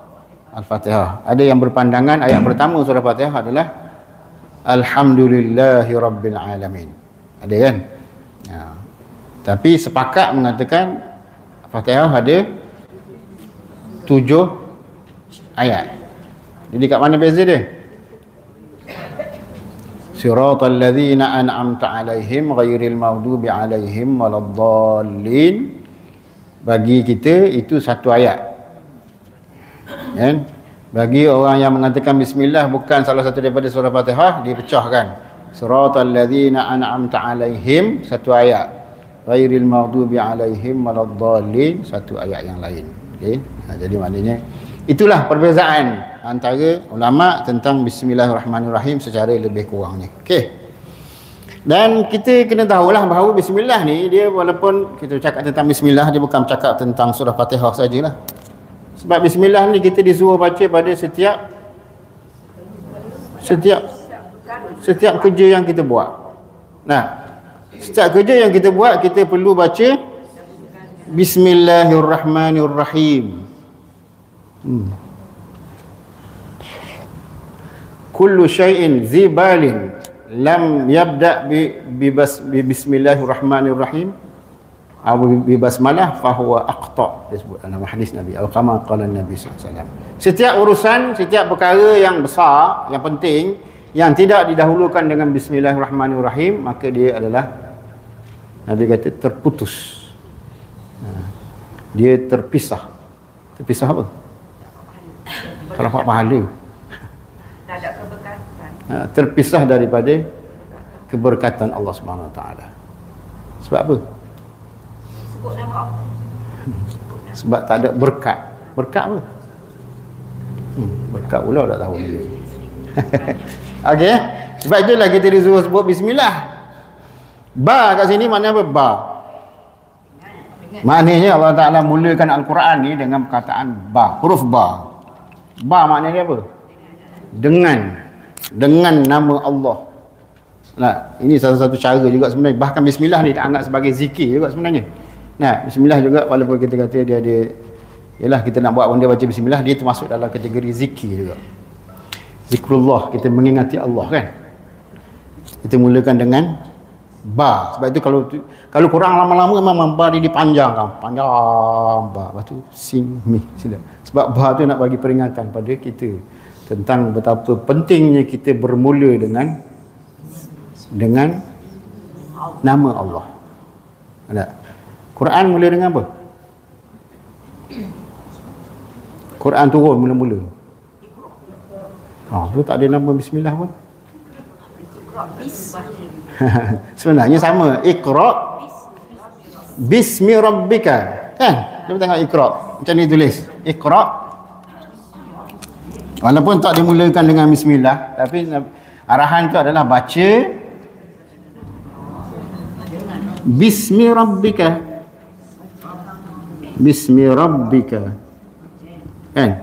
Al-Fatihah. Ada yang berpandangan ayat pertama surah Al-Fatihah adalah Alhamdulillahi Rabbil Alamin. Ada kan? Tapi sepakat mengatakan Al-Fatihah ada 7 ayat. Jadi kat mana beza dia? Siratal ladzina an'amta 'alaihim ghairil maghdubi 'alaihim waladdallin. Bagi kita itu satu ayat. Kan? Bagi orang yang mengatakan bismillah bukan salah satu daripada surah Fatihah, dipecahkan. Siratal ladzina an'amta 'alaihim satu ayat. Ghairil maghdubi 'alaihim waladdallin satu ayat yang lain. Okey. Jadi maknanya itulah perbezaan antara ulama tentang bismillahirrahmanirrahim secara lebih kurangnya. Okey. Dan kita kena tahulah bahawa bismillah ni dia walaupun kita cakap tentang bismillah dia bukan cakap tentang surah Fatihah sajalah. Sebab bismillah ni kita disuruh baca pada setiap kerja yang kita buat. Nah, setiap kerja yang kita buat kita perlu baca Bismillahirrahmanirrahim. Kullu syai'in zibalin lam yabda bi bismillahirrahmanirrahim aw bi basmalah fahuwa aqta, disebut dalam hadis Nabi al-qama qala Nabi sallallahu alaihi wasallam. Setiap urusan, setiap perkara yang besar, yang penting, yang tidak didahulukan dengan bismillahirrahmanirrahim, maka dia adalah, Nabi kata, terputus. Dia terpisah. Terpisah apa? Kalau buat pahala. Tak ada keberkatan. Terpisah daripada keberkatan Allah Subhanahu Wa Taala. Sebab apa? Sebut nama Allah. Sebab tak ada berkat. Berkat apa? Berkat pula tak tahu dia. Okey. Sebab itulah kita disuruh sebut bismillah. Ba kat sini maknanya apa? Ba. Maknanya Allah Ta'ala mulakan Al-Quran ni dengan perkataan ba, huruf ba. Ba maknanya apa? Dengan nama Allah. Nah, ini salah satu cara juga sebenarnya. Bahkan bismillah ni dianggap sebagai zikir juga sebenarnya. Nah, bismillah juga walaupun kita kata dia ada, yalah kita nak buat benda baca bismillah, dia termasuk dalam kategori zikir juga. Zikrullah, kita mengingati Allah kan. Kita mulakan dengan ba. Sebab itu kalau kurang lama-lama memang ba dia dipanjangkan. Panjang ba. Lepas tu sin mi sila. Sebab ba tu nak bagi peringatan pada kita tentang betapa pentingnya kita bermula dengan nama Allah. Ada. Quran mula dengan apa? Quran turun mula-mula. Tu tak ada nama bismillah pun. Sebenarnya sama. Iqra bismi rabbika. Kan? Cuba tengok Iqra. Macam ni tulis. Iqra. Walaupun tak dimulakan dengan bismillah, tapi arahan tu adalah baca bismi rabbika. Bismi rabbika. Kan?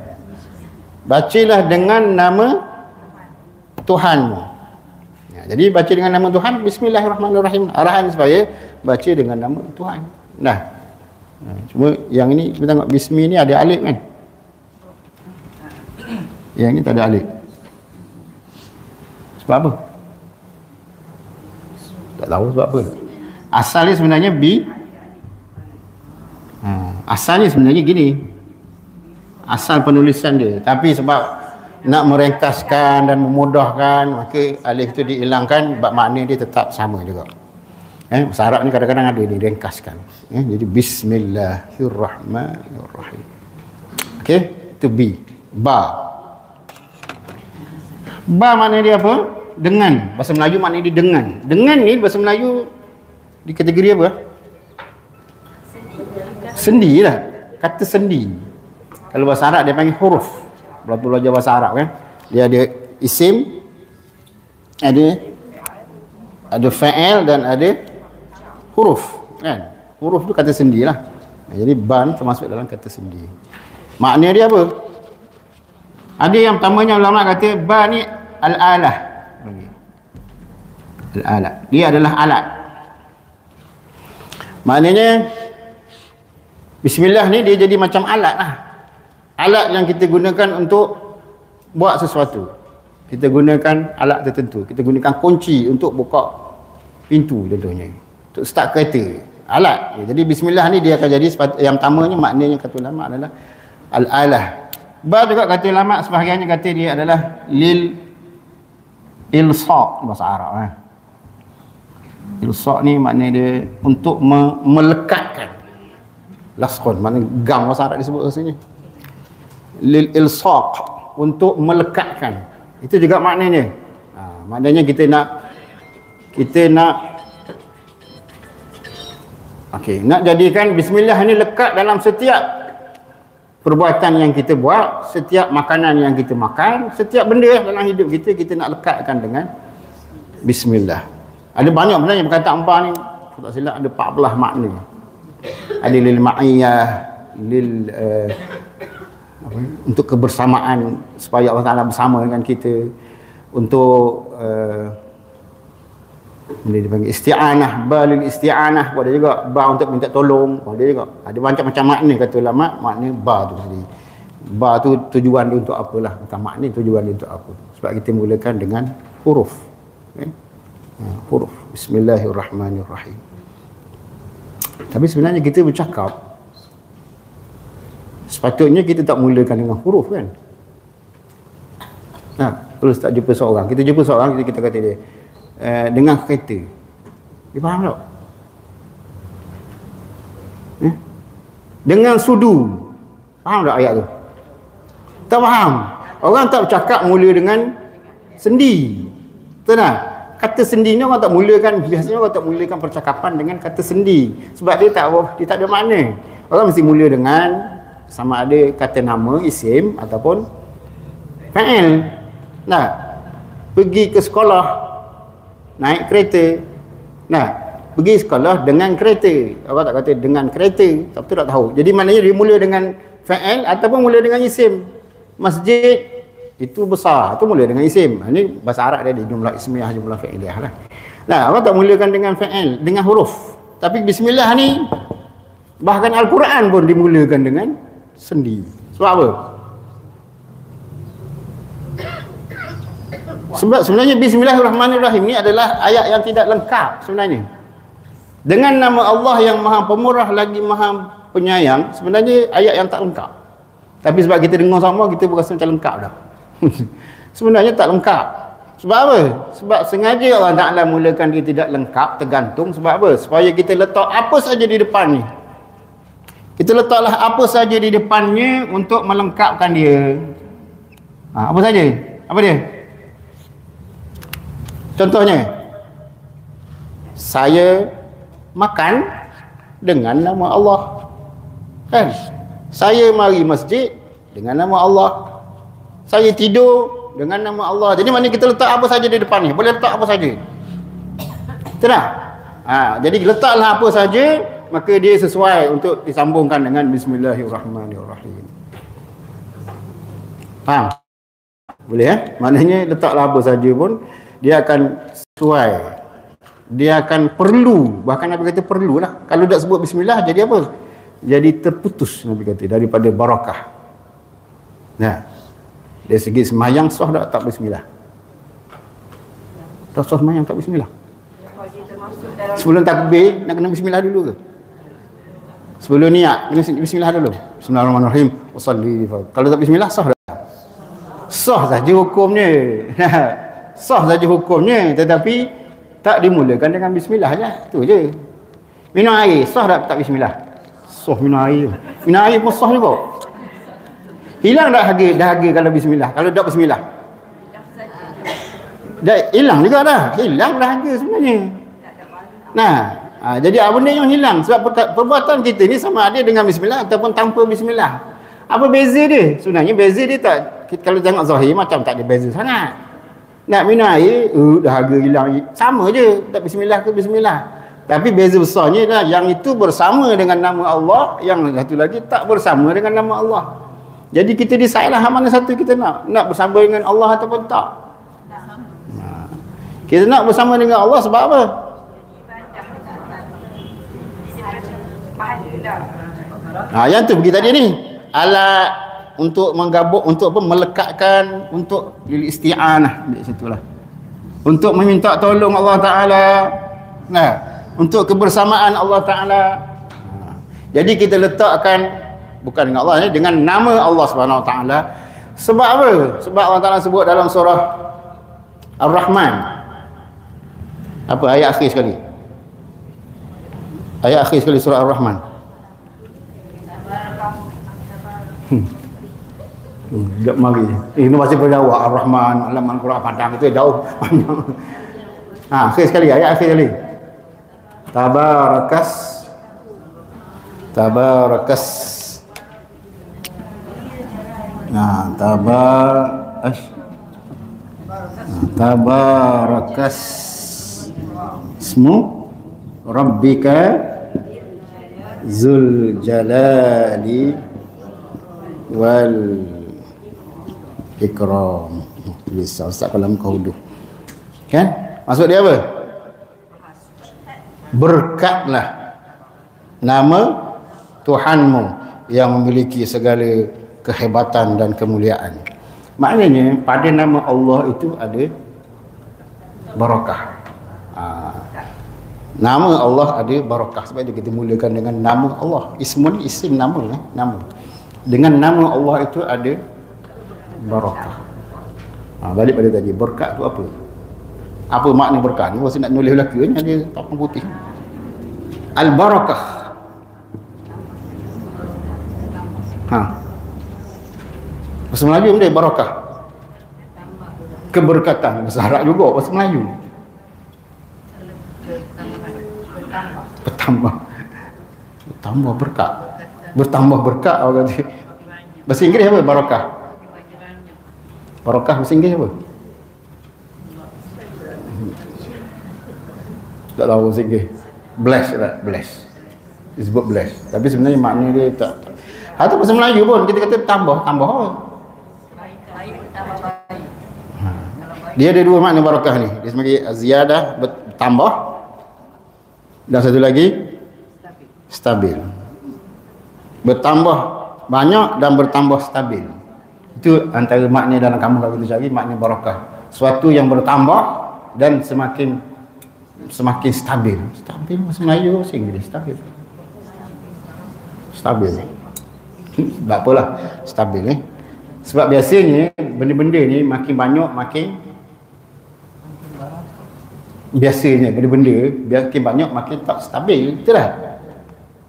Bacalah dengan nama Tuhanmu. Jadi baca dengan nama Tuhan, bismillahirrahmanirrahim. Arahan supaya baca dengan nama Tuhan. Nah. Cuma yang ini kita tengok bismi ni ada alif kan? Yang ini tak ada alif. Sebab apa? Tak tahu sebab apa. Asalnya sebenarnya asalnya sebenarnya gini. Asal penulisan dia, tapi sebab nak meringkaskan dan memudahkan, maka alif tu dihilangkan, makna dia tetap sama juga. Bahasa Arab ni kadang-kadang ada diringkaskan. Jadi bismillahirrahmanirrahim. Okey, itu B. Ba. Ba makna dia apa? Dengan. Bahasa Melayu makna dia dengan. Dengan ni bahasa Melayu di kategori apa? Sendi lah. Kata sendi. Kalau bahasa Arab dia panggil huruf. Belajar bahasa Arab kan. Dia ada isim, ada fa'il dan ada huruf kan. Huruf tu kata sendi lah. Jadi ban termasuk dalam kata sendi. Makna dia apa? Ada yang pertamanya ulama kata ba ni al-alah. Al-alah. Dia adalah alat. Maknanya bismillah ni dia jadi macam alat lah. Alat yang kita gunakan untuk buat sesuatu. Kita gunakan alat tertentu. Kita gunakan kunci untuk buka pintu contohnya. Untuk start kereta. Alat. Jadi bismillah ni dia akan jadi yang pertamanya maknanya kata ulama adalah al-alah. Ba juga kata ulama sebahagiannya kata dia adalah lil ilsaq bahasa Arab. Ilsaq ni maknanya dia untuk melekatkan. Lasqon maknanya gang bahasa Arab disebut rasanya. Lil ilsaq untuk melekatkan. Itu juga maknanya. Maknanya kita nak nak jadikan bismillah ni lekat dalam setiap perbuatan yang kita buat, setiap makanan yang kita makan, setiap benda dalam hidup kita nak lekatkan dengan bismillah. Ada banyak sebenarnya perkataan ba ni, tak silap ada 14 makna. Ada lil ma'iyah, lil untuk kebersamaan supaya Allah Ta'ala bersama dengan kita, untuk dia dipanggil isti'anah, ba lil isti'anah, ada juga ba untuk minta tolong, ada juga ada macam-macam makna kata ulama. Makna ba tu sendiri, ba tu tujuan dia untuk apalah, bukan makna tujuan dia untuk apa. Sebab kita mulakan dengan huruf, huruf bismillahirrahmanirrahim. Tapi sebenarnya kita bercakap, sepatutnya kita tak mulakan dengan huruf kan. Kalau tak jumpa seorang, kita jumpa seorang, kita kata dia dengan kereta, dia faham tak? Dengan sudu, faham tak ayat tu? Tak faham. Orang tak bercakap mula dengan sendi. Betul tak? Kata sendi ni orang tak mulakan, biasanya orang tak mulakan percakapan dengan kata sendi, sebab dia tak ada makna. Orang mesti mula dengan sama ada kata nama, isim ataupun fa'il. Nah, pergi ke sekolah naik kereta. Nah, pergi sekolah dengan kereta. Orang tak kata dengan kereta, tak betul tak tahu. Jadi maknanya dia mula dengan fa'il ataupun mula dengan isim. Masjid itu besar, itu mula dengan isim. Ini bahasa Arab dia ada jumlah ismiyah, jumlah fa'iliyah lah. Nah, orang tak mulakan dengan fa'il, dengan huruf. Tapi bismillah ni bahkan Al-Quran pun dimulakan dengan sendi. Sebab apa? Sebab sebenarnya Bismillahirrahmanirrahim ni adalah ayat yang tidak lengkap sebenarnya. Dengan nama Allah yang Maha Pemurah lagi Maha Penyayang, sebenarnya ayat yang tak lengkap. Tapi sebab kita dengar sama, kita berasa macam lengkap dah. Sebenarnya tak lengkap. Sebab apa? Sebab sengaja Allah Ta'ala mulakan dia tidak lengkap, tergantung. Sebab apa? Supaya kita letak apa saja di depan ni. Kita letaklah apa saja di depannya untuk melengkapkan dia. Apa saja? Apa dia? Contohnya, saya makan dengan nama Allah. Kan? Saya mari masjid dengan nama Allah. Saya tidur dengan nama Allah. Jadi maknanya kita letak apa saja di depan ni. Boleh letak apa saja. Betul tak? Jadi letaklah apa saja, maka dia sesuai untuk disambungkan dengan Bismillahirrahmanirrahim. Faham? Boleh ya? Maknanya letaklah apa saja pun dia akan sesuai. Dia akan perlu, bahkan Nabi kata perlulah. Kalau tak sebut bismillah jadi apa? Jadi terputus, Nabi kata, daripada barakah. Nah, dari segi semayang sah tak bismillah? Tak sah semayang tak bismillah? Sebelum takbir nak kena bismillah dulu ke? Sebelum niat kena bismillah dulu. Bismillahirrahmanirrahim. Wassalli. Kalau tak bismillah sah dah. Sah saja hukumnya. Sah saja hukumnya, tetapi tak dimulakan dengan bismillah je. Itu je. Minum air sah tak bismillah? Sah minum air. Minum air pun sah juga. Hilang dahaga kalau bismillah. Kalau tak bismillah, dah hilang juga dah. Hilang dahaga sebenarnya. Nah, jadi apa benda yang hilang? Sebab perbuatan kita ni sama ada dengan bismillah ataupun tanpa bismillah. Apa beza dia? Sebenarnya beza dia tak, kalau tengok zahir macam tak ada beza sangat. Nak minum air, dahaga hilang. Sama je, tak bismillah ke bismillah. Tapi beza besarnya adalah yang itu bersama dengan nama Allah, yang satu lagi tak bersama dengan nama Allah. Jadi kita decide lah mana satu kita nak bersama dengan Allah ataupun tak. Kita nak bersama dengan Allah sebab apa? Yang tu pergi tadi ni. Alat untuk menggabung, untuk apa, melekatkan, untuk lil isti'anah di situlah. Untuk meminta tolong Allah Taala. Nah, untuk kebersamaan Allah Taala. Jadi kita letakkan bukan dengan Allah ni, dengan nama Allah Subhanahu Wa Taala. Sebab apa? Sebab Allah Taala sebut dalam surah Ar-Rahman. Apa ayat akhir sekali? Ayat akhir sekali surah Ar-Rahman. Tak mari. Ini masih berjawab Ar-Rahman, Al-Rahman, Quran padang itu jauh. Akhir sekali, ayat akhir sekali. Tabarakas. Tabarakas ismu rabbika zul jalali wal ikram. Bisa Ustaz kalau kau duduk. Kan? Maksud dia apa? Berkatlah nama Tuhanmu yang memiliki segala kehebatan dan kemuliaan. Maknanya pada nama Allah itu ada barakah. Nama Allah ada barakah. Sebab itu kita mulakan dengan nama Allah. Ismun, isim, nama. Nama. Dengan nama Allah itu ada barakah. Balik pada tadi, berkat tu apa? Apa makna berkat ni? Masa nak nulis lelaki ni ada papan putih. Al-barakah. Bahasa Melayu benda barakah. Keberkatan. Bahasa Arab juga, bahasa Melayu. Bertambah berkat. Bertambah berkat orang kata. Bahasa Inggeris apa barakah? Barakah bahasa Inggeris apa? Tak tahu sikit. Bless tak? Bless. Disebut bless. Tapi sebenarnya makna dia tak. Atau bahasa Melayu pun kita kata tambah. Baik tambah baik. Dia ada dua makna barakah ni. Dia sebagai ziyadah, bertambah, dan satu lagi stabil. Bertambah banyak dan bertambah stabil. Itu antara makna dalam kamus kalau kita cari makna barakah. Suatu yang bertambah dan semakin stabil. Stabil bahasa Melayu bahasa Inggeris stabil. Stabil. Sebab apalah stabil Sebab biasanya benda-benda ni makin banyak makin makin tak stabil, betul tak?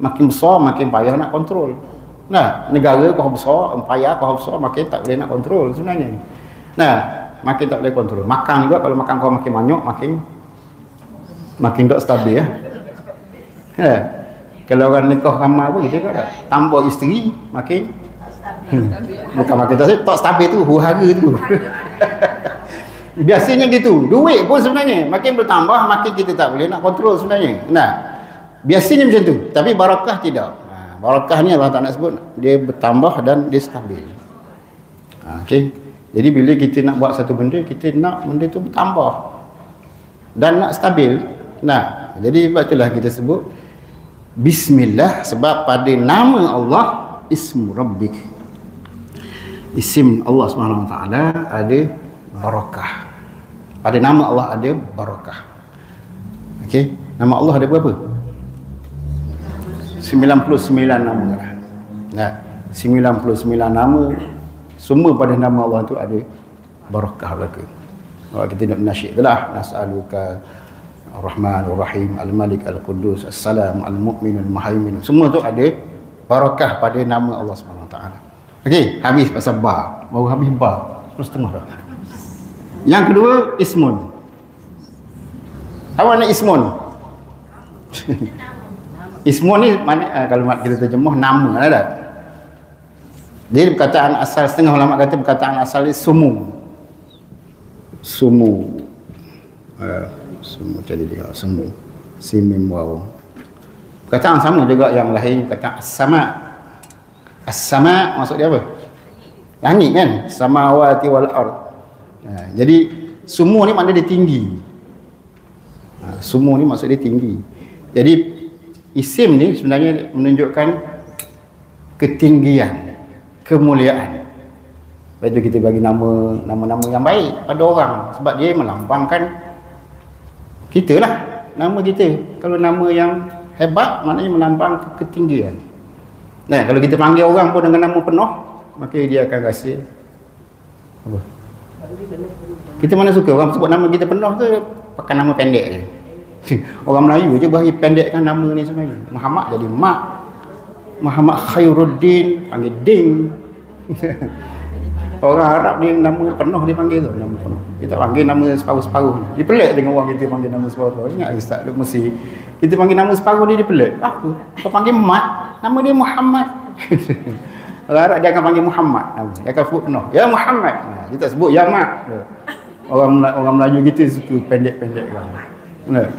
Makin besar makin payah nak kontrol. Nah, negara kau besar, empayar kau besar makin tak boleh nak kontrol sebenarnya. Nah, makin tak boleh kontrol. Makan juga kalau makan kau makin banyak makin tak stabil Kalau orang nikah ramai pun gitu kan. Tambah isteri makin bukan makin tak stabil tu, huru-hara tu. Biasanya gitu. Duit pun sebenarnya makin bertambah makin kita tak boleh nak kontrol sebenarnya. Nah, biasanya macam tu. Tapi barakah tidak. Barakah ni Allah tak nak sebut, dia bertambah dan dia stabil. Okey. Jadi bila kita nak buat satu benda, kita nak benda tu bertambah dan nak stabil. Nah, jadi sebab itulah kita sebut bismillah, sebab pada nama Allah ismu rabbik. Isim Allah Subhanahu Wa Taala ada barakah. Pada nama Allah ada barakah. Okey, nama Allah ada berapa? 99 nama. Nah, 99 nama, semua pada nama Allah tu ada barakah belaka. Kalau kita nak nasyid itulah, nas'aluka Ar-Rahman Ar-Rahim Al-Malik Al-Quddus As-Salam Al-Mu'min Al-Muhaimin. Semua tu ada barakah pada nama Allah Subhanahu Wa Taala. Okey, habis pasal ba. Baru habis ba. Terus tengah dah. Yang kedua, ismun. Apa makna ismun? Ismun ni mana kalau kita terjemah nama lah dah. Jadi perkataan asal, setengah ulama kata perkataan asal ni sumu. Sumu jadi dia sumu. Simim waw. Perkataan sama juga yang lain, perkataan as-sama. As-sama maksud dia apa? Langit kan? Samawati wal ard. Jadi sumu ni makna dia tinggi. Sumu ni maksud dia tinggi. Jadi isim ni sebenarnya menunjukkan ketinggian, kemuliaan. Lepas tu kita bagi nama-nama yang baik pada orang sebab dia melambangkan kita lah, nama kita. Kalau nama yang hebat maknanya melambang ketinggian. Nah, kalau kita panggil orang pun dengan nama penuh, maka dia akan rasa apa? Kita mana suka orang sebut nama kita penuh ke pakai nama pendek je. Orang Melayu je bagi pendekkan nama ni sebenarnya. Muhammad jadi Mak. Muhammad Khairuddin panggil Ding. Orang Arab dia nama penuh dia panggil tu, nama penuh. Kita panggil nama separuh-separuh. Dia pelik dengan orang kita panggil nama separuh. Ingat Ustaz duk mesti kita panggil nama separuh dia pelik. Apa? Kita panggil Mat, nama dia Muhammad. Orang Arab dia akan panggil Muhammad. Dia akan sebut penuh. Ya Muhammad. Kita sebut ya Mat. Orang Melayu kita suka pendek-pendek kan. Benar.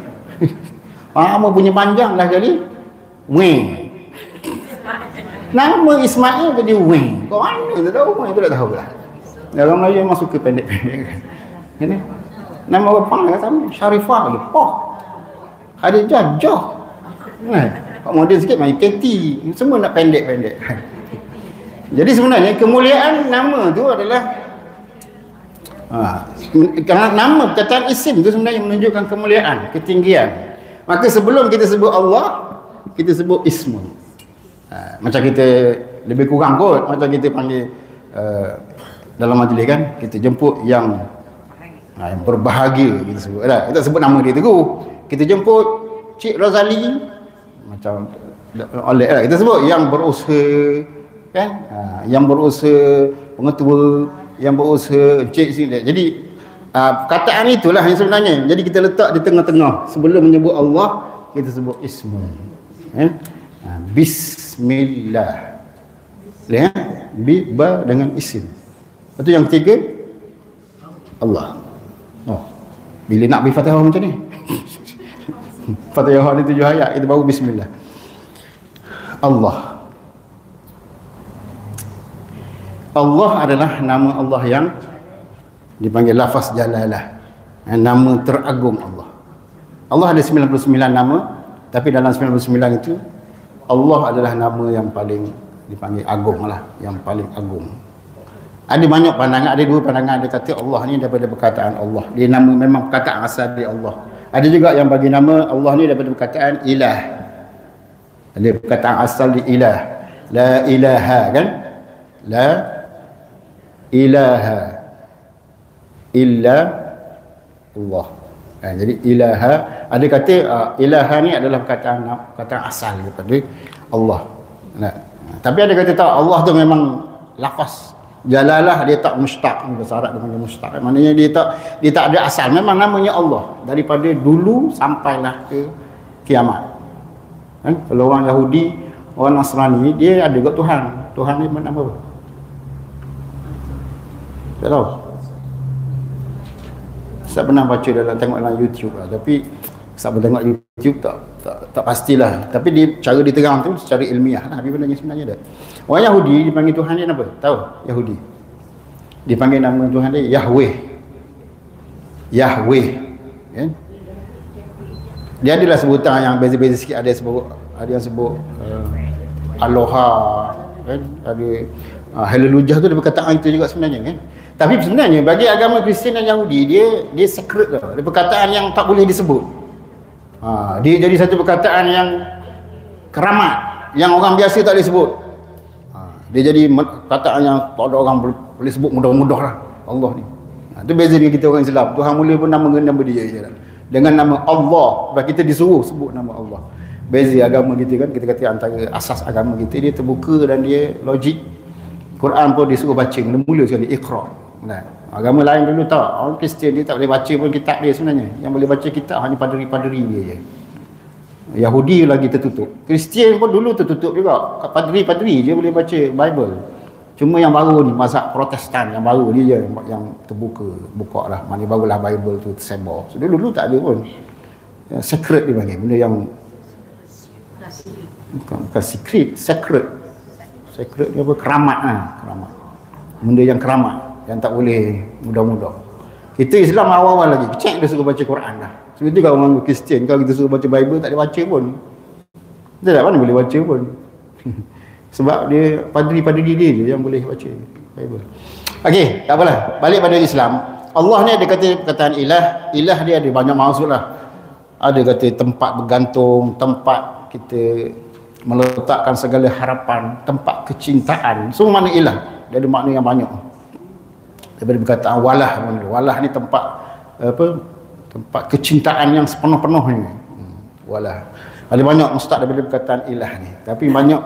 Nama punya panjang lah kali. Weng. Nama Ismail jadi Weng. Kau mana tu tahu? Itu tak tahu lah. Orang Melayu memang suka pendek-pendek kan. Ini. Nama orang panggil sama Sharifah lagi. Poh. Khadijah Joh. Nah, kau modern sikit main Katie. Semua nak pendek-pendek. Jadi sebenarnya kemuliaan nama tu adalah kerana nama perkataan isim tu sebenarnya menunjukkan kemuliaan, ketinggian. Maka sebelum kita sebut Allah, kita sebut ismun. Macam kita lebih kurang kot, macam kita panggil dalam majlis kan, kita jemput yang berbahagia kita sebut. Kita sebut nama dia tu. Kita jemput Cik Razali, macam oleh kita sebut yang berusaha kan, yang berusaha pengetua, yang berusaha cik sini. Jadi perkataan itulah yang sebenarnya. Jadi kita letak di tengah-tengah. Sebelum menyebut Allah, kita sebut ismun. Bismillah. Lihat, ba dengan isim. Lepas tu yang ketiga bila nak beri Fatihah macam ni. Fatihah ni 7 ayat, itu baru bismillah. Allah. Allah adalah nama Allah yang dipanggil lafaz jalalah. Nama teragung Allah. Allah ada 99 nama, tapi dalam 99 itu Allah adalah nama yang paling dipanggil agung lah, yang paling agung. Ada banyak pandangan, ada dua pandangan. Ada kata Allah ni daripada perkataan Allah, dia nama memang perkataan asal dia Allah. Ada juga yang bagi nama Allah ni daripada perkataan ilah, ada perkataan asal dia ilah. La ilaha, kan? La ilaha illa Allah. Jadi ilaha, ada kata ilaha ni adalah perkataan asal daripada Allah. Tapi ada kata tak, Allah tu memang lafaz jalalah, dia tak mustaq, bahasa Arab dia panggil mustaq. Maknanya dia tak ada asal, memang namanya Allah daripada dulu sampailah ke kiamat. Kan? Kalau orang Yahudi, orang Nasrani, dia ada juga Tuhan. Tuhan ni nama apa? Tak tahu. Saya pernah baca tengok dalam YouTube lah, tapi saya tengok YouTube tak pastilah. Tapi cara diterang tu secara ilmiah lah, tapi benda sebenarnya dah. Orang Yahudi dipanggil Tuhan dia apa? Tahu? Yahudi dipanggil nama Tuhan dia Yahweh. Yahweh, kan? Dia adalah sebutan yang beza-beza sikit. Ada yang sebut Aloha, kan? Ada Hallelujah tu, dia perkataan itu juga sebenarnya, kan? Tapi sebenarnya bagi agama Kristian dan Yahudi, dia secret lah. Dia perkataan yang tak boleh disebut. Dia jadi satu perkataan yang keramat, yang orang biasa tak boleh sebut. Dia jadi perkataan yang tak ada orang boleh sebut mudah-mudah lah, Allah ni. Itu beza dengan kita orang Islam. Tuhan mula pun nama dia je lah, dengan nama Allah. Sebab kita disuruh sebut nama Allah. Beza agama kita, kan? Kita kata antara asas agama kita, dia terbuka dan dia logik. Quran pun disuruh baca mula sekali, Iqra. Agama lain dulu tak, orang Kristian dia tak boleh baca pun kitab dia sebenarnya. Yang boleh baca kitab hanya paderi-paderi dia je. Yahudi lagi tertutup. Kristian pun dulu tertutup juga, paderi-paderi je boleh baca Bible. Cuma yang baru ni, mazhab Protestan yang baru ni je yang terbuka, buka lah, mana barulah Bible tu tersebar. So dulu tak ada pun. Secret dia panggil, benda yang bukan secret, secret. Secret ni apa? Keramat lah, keramat. Benda yang keramat, yang tak boleh mudah-mudah. Kita Islam awal-awal lagi, cek dia suruh baca Quran dah. Seperti kalau orang Kristian, kalau kita suruh baca Bible, tak boleh baca pun. Kita tak mana boleh baca pun. Sebab dia padri-padri dia je yang boleh baca Bible. Okey, tak apalah. Balik pada Islam. Allah ni ada kata perkataan ilah. Ilah dia ada banyak maksud lah. Ada kata tempat bergantung, tempat kita meletakkan segala harapan, tempat kecintaan. Semua makna ilah. Dia ada makna yang banyak. Daripada perkataan walah. Walah ni tempat tempat kecintaan yang sepenuh-penuhnya. Walah. Ada banyak mustaq daripada perkataan ilah ni. Tapi banyak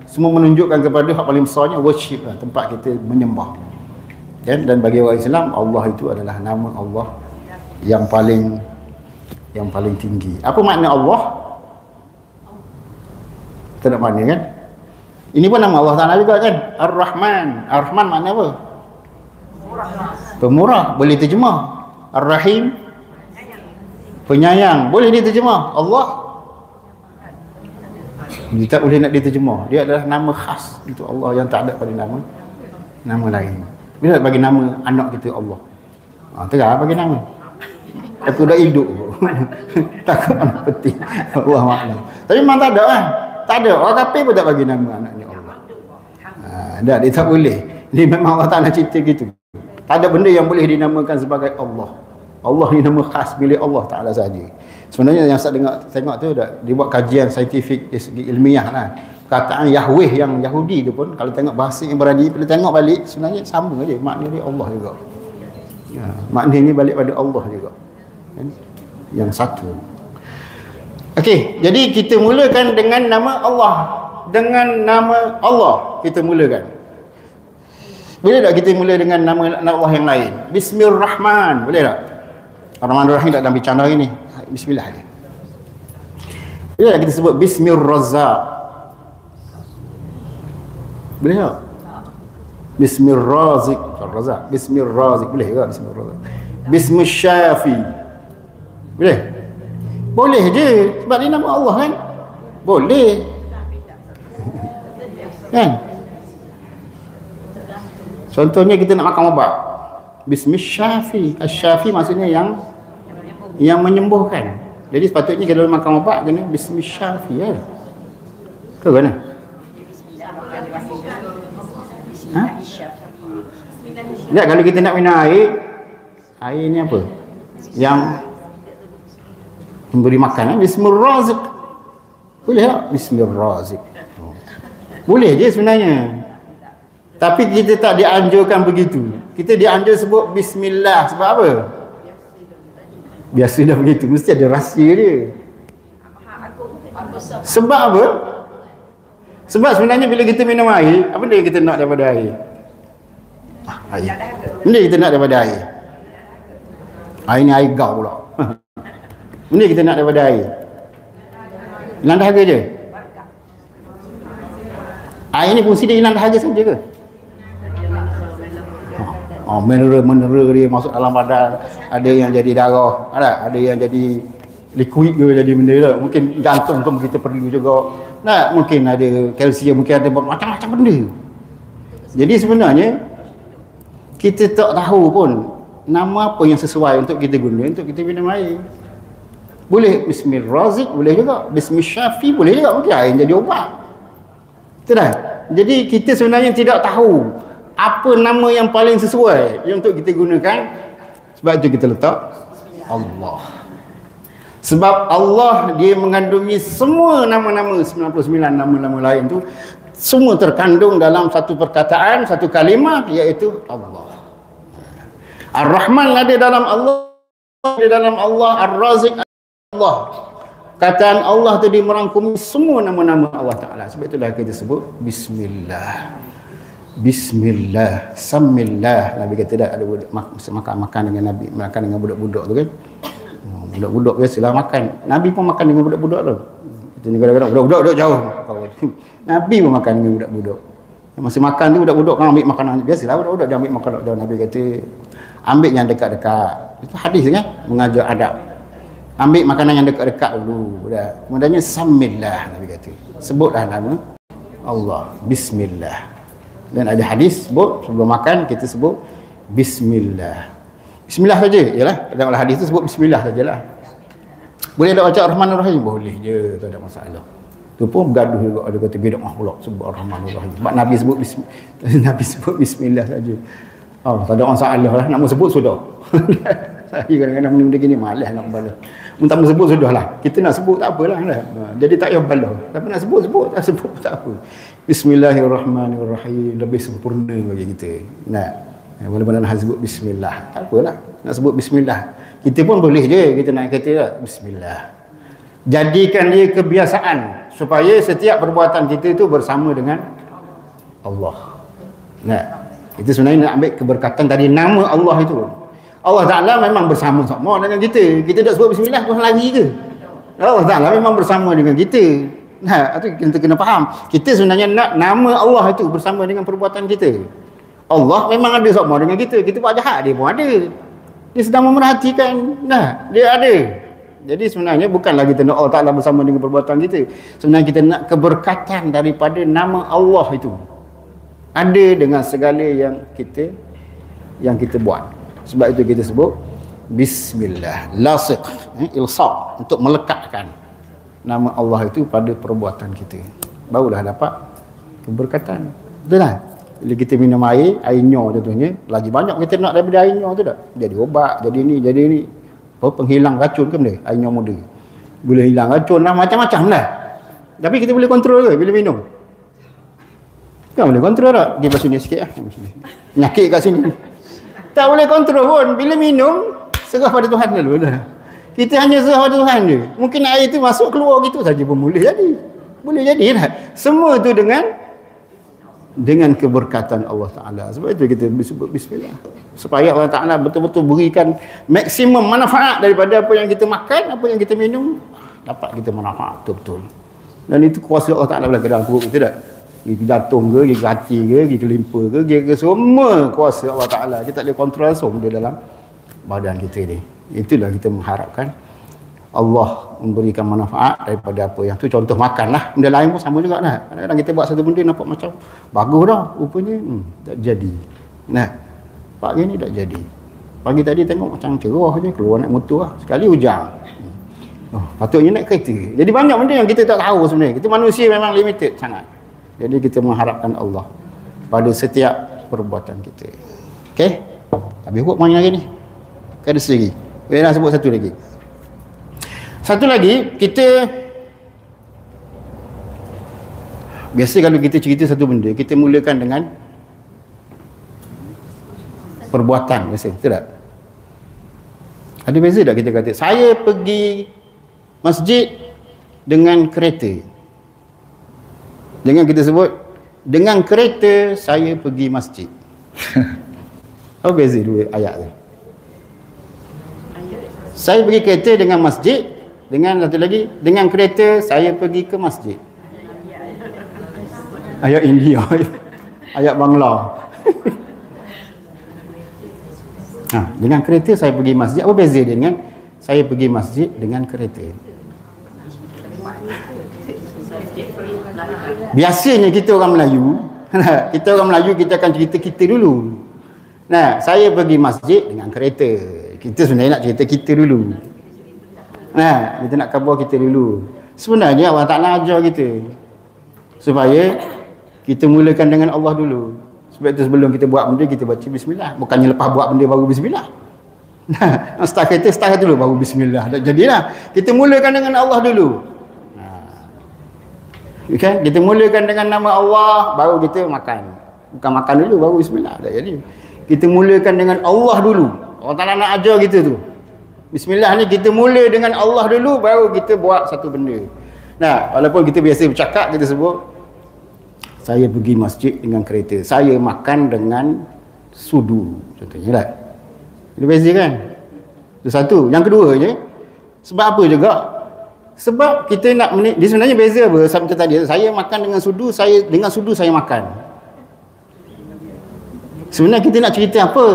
semua menunjukkan kepada hak paling besarnya worship lah, tempat kita menyembah. Dan bagi orang Islam, Allah itu adalah nama Allah yang paling tinggi. Apa makna Allah? Kita nak mana, kan? Ini pun nama Allah Ta'ala juga, kan? Ar-Rahman. Ar-Rahman makna apa? Pemurah. Boleh terjemah. Ar-Rahim, penyayang. Boleh diterjemah. Allah, dia tak boleh nak diterjemah. Dia adalah nama khas untuk Allah yang tak ada pada nama lain. Bila nak bagi nama anak kita Allah, terang bagi nama. Aku dah hidup. Takut anak peti. Allah makna. Tapi memang tak ada, kan? Tak ada. Orang kafir pun tak bagi nama anaknya Allah. Dia tak boleh. Dia memang Allah Ta'ala cipta gitu. Tak ada benda yang boleh dinamakan sebagai Allah. Allah ni nama khas milik Allah Ta'ala saja. Sebenarnya yang saya tengok tu dibuat kajian saintifik dari segi ilmiah lah. Perkataan Yahweh yang Yahudi tu pun, kalau tengok bahasa Ibrani, bila tengok balik sebenarnya sama je, makna dia Allah juga. Maknanya balik pada Allah juga, kan? Yang satu. Okey, jadi kita mulakan dengan nama Allah. Dengan nama Allah kita mulakan. Boleh tak kita mula dengan nama Allah yang lain? Bismillahirrahman, boleh tak? Ar-Rahman-Ar-Rahim tak dalam bicara hari ni. Bismillah ni. Boleh tak kita sebut Bismillahirrazzaq? Boleh tak? Bismillahirrazik, Ar-Razzaq. Bismillahirrazik, boleh ke? Bismillahirrazzaq. Bismillahsyafi, boleh? Boleh je. Sebab ni nama Allah kan. Boleh. Kan? Contohnya kita nak makan ubat. Bismillahirrahmanirrahim. Asy-Syafi maksudnya yang menyembuhkan. Jadi sepatutnya kalau makan ubat kena bismillahirrahmanirrahim ya. Ke mana? Ha? Ya, kalau kita nak minum air ni apa? Yang memberi makan, bismillahirrahmanirrahim. Boleh tak? Bismillahirrahmanirrahim. Boleh je sebenarnya. Tapi kita tak dianjurkan begitu. Kita dianjur sebut bismillah. Sebab apa? Biasa dah begitu. Mesti ada rahsia dia. Sebab apa? Sebab sebenarnya bila kita minum air, apa dia kita nak daripada air? Air. Benda kita nak daripada air. Air ni air gau pula. Benda kita nak daripada air. Hilang dahaga je. Air ni fungsi dia hilang dahaga saja ke? Mineral dia masuk dalam badan. Ada yang jadi darah, ada yang jadi liquid ke, jadi benda lah. Mungkin jantung pun kita perlu juga. Nah, mungkin ada kalsium, mungkin ada macam-macam benda. Jadi sebenarnya kita tak tahu pun nama apa yang sesuai untuk kita guna untuk kita minum air. Boleh bismillahirrahmanirrahim, boleh juga bismillahirrahmanirrahim, boleh juga, mungkin air jadi ubat. Betul tak? Jadi kita sebenarnya tidak tahu apa nama yang paling sesuai yang untuk kita gunakan. Sebab itu kita letak Allah. Sebab Allah dia mengandungi semua nama-nama, 99 nama-nama lain tu semua terkandung dalam satu perkataan, satu kalimah, iaitu Allah. Ar-Rahman ada dalam Allah, ada dalam Allah, Ar-Raziq Allah. Kataan Allah tadi merangkumi semua nama-nama Allah Ta'ala. Sebab itulah kita sebut Bismillah. Bismillah, Samillah. Nabi kata tak ada makan dengan Nabi, makan dengan budak-budak tu kan. Budak-budak biasalah makan. Nabi pun makan dengan budak-budak tu. Kita ni kadang-kadang budak-budak duduk jauh. Nabi pun makan dengan budak-budak. Masa makan tu budak-budak kan ambil makanan. Biasalah budak-budak dia ambil makanan. Nabi kata ambil yang dekat-dekat. Itu hadis kan, mengajar adab. Ambil makanan yang dekat-dekat dulu. Kemudiannya Samillah, Nabi kata. Sebutlah nama Allah. Bismillah. Dan ada hadis sebut sebelum makan kita sebut Bismillah. Bismillah saja, yalah. Dalam hadis tu sebut Bismillah sajalah. Boleh tak baca Ar-Rahman Ar-Rahim? Boleh je, tak ada masalah. Tu pun bergaduh juga, ada kata bid'ah pula sebut Ar-Rahman Ar-Rahim. Sebab Nabi sebut Nabi sebut Bismillah saja. Oh, tak ada masalah lah, nak sebut sudah. Saya kadang-kadang benda gini malas nak balas. Tak mau sebut sudahlah. Kita nak sebut tak apalah dah. Jadi tak payah balas. Tapi nak sebut tak sebut tak apa. Bismillahirrahmanirrahim, lebih sempurna bagi kita. Walaupun nak sebut bismillah, tak apalah. Nak sebut bismillah. Kita pun boleh je, kita nak kata tak? Bismillah. Jadikan dia kebiasaan supaya setiap perbuatan kita itu bersama dengan Allah. Itu sebenarnya nak ambil keberkatan dari nama Allah itu. Allah Ta'ala memang bersama-sama dengan kita. Kita tak sebut bismillah pun lari ke? Allah Ta'ala memang bersama dengan kita. Itu kita kena faham. Kita sebenarnya nak nama Allah itu bersama dengan perbuatan kita. Allah memang ada sama dengan kita. Kita buat jahat, dia pun ada. Dia sedang memerhatikan. Dia ada. Jadi sebenarnya bukanlah kita nak Allah Ta'ala bersama dengan perbuatan kita. Sebenarnya kita nak keberkatan daripada nama Allah itu. Ada dengan segala yang kita buat. Sebab itu kita sebut Bismillah. Lasiq, ilsaq, untuk melekatkan nama Allah itu pada perbuatan kita. Barulah dapat keberkatan. Betul tak? Bila kita minum air nyor contohnya, lagi banyak kita nak daripada air nyor tu tak? Jadi ubat, jadi ni. Penghilang racun ke benda? Air nyor muda. Boleh hilang racun lah, macam-macam lah. Tapi kita boleh kontrol ke bila minum? Kan boleh kontrol tak? Dia basuh ni sikit lah. Nyakit kat sini. Tak boleh kontrol pun. Bila minum, serah pada Tuhan dulu dah. Kita hanya serah pada Tuhan je. Mungkin air tu masuk keluar gitu saja pun boleh jadi. Boleh jadi lah. Semua tu dengan keberkatan Allah Ta'ala. Sebab itu kita sebut Bismillah. Supaya Allah Ta'ala betul-betul berikan maksimum manfaat daripada apa yang kita makan, apa yang kita minum. Dapat kita manfaat betul-betul. Dan itu kuasa Allah Ta'ala boleh ke dalam perut kita tak? Gigi jantung ke, gigi hati ke, gigi limpa ke, gigi semua kuasa Allah Ta'ala. Kita tak boleh kontrol langsung dia dalam badan kita ni. Itulah kita mengharapkan Allah memberikan manfaat daripada apa yang tu. Contoh makan lah, benda lain pun sama juga lah. Kadang-kadang kita buat satu benda nampak macam bagus dah, rupanya tak jadi. Nah, pagi ni tak jadi. Pagi tadi tengok macam cerah je, keluar naik motor lah, sekali hujan. Patutnya naik kereta. Jadi banyak benda yang kita tak tahu sebenarnya. Kita manusia memang limited sangat. Jadi kita mengharapkan Allah pada setiap perbuatan kita. Okey? Habis buat mana lagi ni? Ada lagi. Saya nak sebut satu lagi. Satu lagi, kita biasa kalau kita cerita satu benda, kita mulakan dengan perbuatan biasa, betul tak? Ada beza tak kita kata saya pergi masjid dengan kereta? Dengan kita sebut dengan kereta saya pergi masjid. Apa beza dua ayat tu? Saya pergi kereta dengan masjid, dengan satu lagi dengan kereta saya pergi ke masjid. Ayat India, ayat Bangla. Dengan kereta saya pergi masjid. Apa beza dia dengan saya pergi masjid dengan kereta? Biasanya kita orang Melayu, kita akan cerita kita dulu. Nah, saya pergi masjid dengan kereta. Kita sebenarnya nak cerita kita dulu. Nah, kita nak khabar kita dulu. Sebenarnya Allah Ta'ala ajar kita supaya kita mulakan dengan Allah dulu. Sebab itu sebelum kita buat benda, kita baca bismillah. Bukannya lepas buat benda baru bismillah. Nah, start kereta dulu baru bismillah. Tak jadilah. Kita mulakan dengan Allah dulu. Okay? Kita mulakan dengan nama Allah, baru kita makan. Bukan makan dulu, baru bismillah. Tak jadi. Kita mulakan dengan Allah dulu. Allah Ta'ala nak ajar kita tu. Bismillah ni kita mula dengan Allah dulu, baru kita buat satu benda. Nah, walaupun kita biasa bercakap, kita sebut saya pergi masjid dengan kereta, saya makan dengan sudu, contohnya lah. Itu beza kan? Itu satu. Yang kedua je, sebab apa juga? Sebab kita nak dia sebenarnya beza apa? Sabda tadi, saya makan dengan sudu saya makan. Sebenarnya kita nak cerita apa?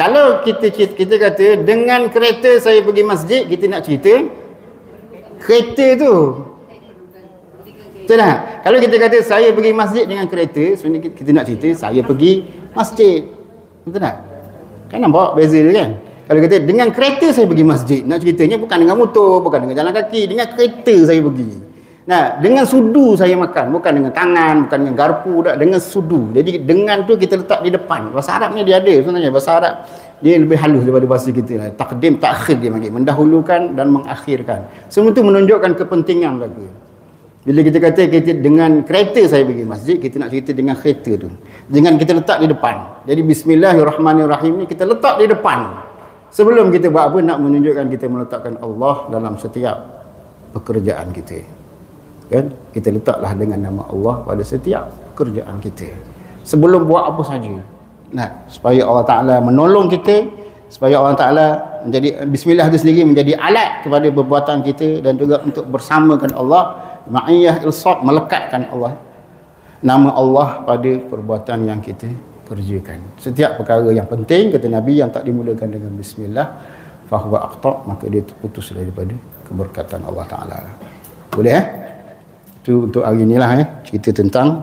Kalau kita kata dengan kereta saya pergi masjid, kita nak cerita kereta tu. Betul tak? Kalau kita kata saya pergi masjid dengan kereta, sebenarnya kita nak cerita saya pergi masjid. Betul tak? Kan nampak beza dia kan? Kalau kata dengan kereta saya pergi masjid, nak ceritanya bukan dengan motor, bukan dengan jalan kaki, dengan kereta saya pergi. Nah, dengan sudu saya makan, bukan dengan tangan, bukan dengan garpu, tak, dengan sudu. Jadi dengan tu kita letak di depan. Bahasa Arab ni dia ada sebenarnya. Bahasa Arab dia lebih halus daripada bahasa kita. Takdim, takhir dia panggil, mendahulukan dan mengakhirkan. Semua tu menunjukkan kepentingan lagi. Bila kita kata kita dengan kereta saya pergi masjid, kita nak cerita dengan kereta tu. Dengan kita letak di depan. Jadi bismillahirrahmanirrahim ni kita letak di depan. Sebelum kita buat apa, nak menunjukkan kita meletakkan Allah dalam setiap pekerjaan kita. Kan? Kita letaklah dengan nama Allah pada setiap pekerjaan kita. Sebelum buat apa saja. Nah, supaya Allah Ta'ala menolong kita, supaya Allah Ta'ala menjadi, bismillah itu sendiri menjadi alat kepada perbuatan kita dan juga untuk bersamakan Allah. Ma'iyah ilsaq, melekatkan Allah, nama Allah pada perbuatan yang kita kerjakan. Setiap perkara yang penting, kata Nabi, yang tak dimulakan dengan bismillah, fahuwa aqta', maka dia terputus daripada keberkatan Allah Ta'ala. Boleh Itu untuk hari inilah cerita tentang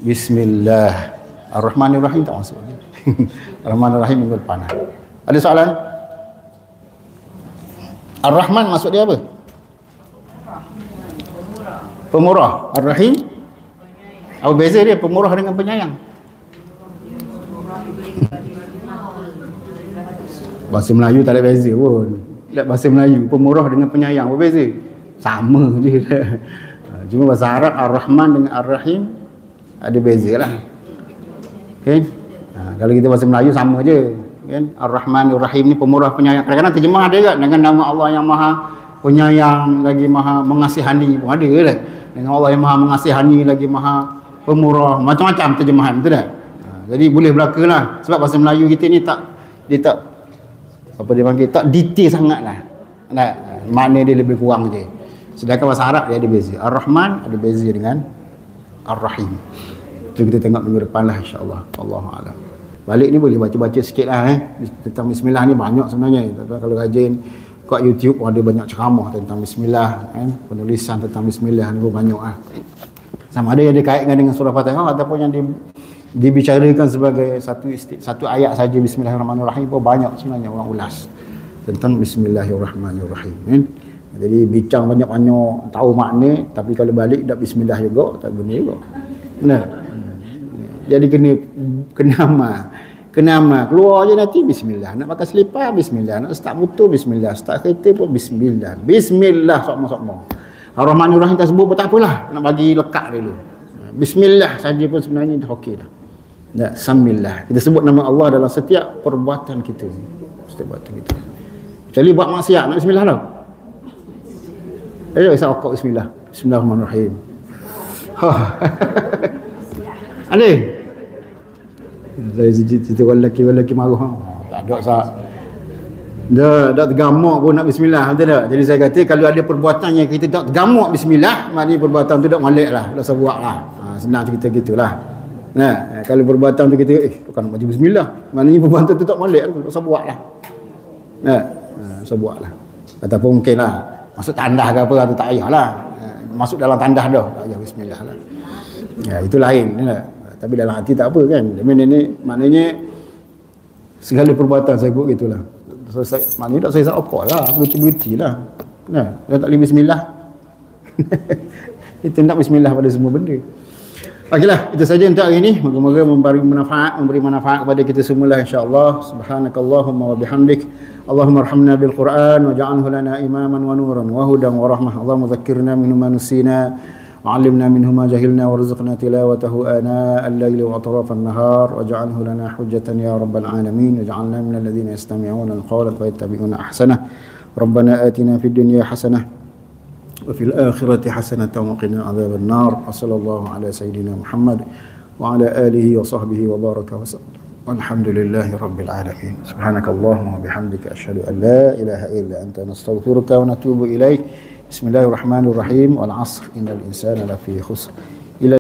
bismillah ar-Rahmanir-Rahim, tak masuk lagi. Ar-Rahmanir-Rahim minggu depan. Ada soalan? Ar-Rahman maksud dia apa? Pemurah. Ar-Rahim apa beza dia pemurah dengan penyayang? Bahasa Melayu tak ada beza pun. Bahasa Melayu pemurah dengan penyayang apa beza? Sama je. Cuma bahasa Arab Ar-Rahman dengan Ar-Rahim ada beza lah. Okay? Kalau kita bahasa Melayu sama je kan? Ar-Rahman Ar-Rahim ni pemurah penyayang. Kadang-kadang terjemah ada juga dengan nama Allah yang maha penyayang, lagi maha mengasihani pun ada lah. Dengan Allah yang maha mengasihani, lagi maha pemurah, macam-macam terjemahan, betul tak? Jadi boleh berlaku lah. Sebab bahasa Melayu kita ni dia tak apa dia panggil, tak detail sangat lah. Makna dia lebih kurang je. Sedangkan bahasa Arab dia ada beza. Ar-Rahman ada beza dengan Ar-Rahim. Itu kita tengok minggu depan lah, insya-Allah. Allahu a'lam. Balik ni boleh baca-baca sikit lah tentang bismillah ni banyak sebenarnya. Kalau rajin kat YouTube pun ada banyak ceramah tentang bismillah penulisan tentang bismillah ni pun banyak lah. Sama ada yang dikaitkan dengan surah Fatihah ataupun yang dibicarakan sebagai satu ayat saja bismillahirrahmanirrahim pun banyak sebenarnya orang ulas tentang bismillahirrahmanirrahim kan. Jadi bincang banyak-banyak tahu makna, tapi kalau balik tak bismillah juga tak guna juga. Benar. Jadi kena amal keluar je nanti bismillah, nak pakai selipar bismillah, nak start motor bismillah, start kereta pun bismillah, sokmo Ar-Rahmanir-Rahim tak sebut pun tak apalah, nak bagi lekat dulu. Bismillah saja pun sebenarnya dah okey dah. Tak, samillah. Kita sebut nama Allah dalam setiap perbuatan kita. Kecuali buat maksiat, nak bismillah tau. Ayo isa okok bismillah. Bismillahirrahmanirrahim. Ada? Saya cerita lelaki marah. Tak ada sah. Dah tergamak pun nak bismillah, betul tak? Jadi saya kata kalau ada perbuatan yang kita tak tergamak bismillah, maknanya perbuatan tu tak molek lah, tak usah buat lah. Senang cerita gitulah. Nah, kalau perbuatan tu kita bukan baca bismillah, maknanya perbuatan tu tak molek, tak usah buat lah. Nah, tak usah buat lah. Ataupun mungkin lah masuk tandah ke apa tu tak payahlah. Masuk dalam tandah dah, tak payah bismillah lah. Ya, itu lain kan. Tapi dalam hati tak apa kan. Ini maknanya segala perbuatan saya buat gitulah. Maknanya tak saya okok lah, berhenti lah. Nah, dah tak boleh bismillah. Kita nak bismillah pada semua benda. Okeylah, itu saja untuk hari ini. Moga-moga memberi manfaat kepada kita semua insya-Allah. Subhanakallahumma wa bihamdik. Allahumma arhamna bil Quran waj'alhu lana imaman wa nuran wa hudan wa rahmah. Allahumma dzakkirna minhu ma nusina وعلمنا منه ما جهلنا وارزقنا تلاوته آناء الليل وأطراف النهار واجعله لنا حجة يا رب العالمين واجعلنا من الذين يستمعون القول فيتبعون أحسنه ربنا آتنا في الدنيا حسنة وفي الآخرة حسنة وقنا عذاب النار وصلى الله على سيدنا محمد وعلى آله وصحبه وبارك وسلم والحمد لله رب العالمين سبحانك اللهم وبحمدك أشهد أن لا إله إلا أنت نستغفرك ونتوب إليك بسم الله الرحمن الرحيم والعصر إن الإنسان لفي خسر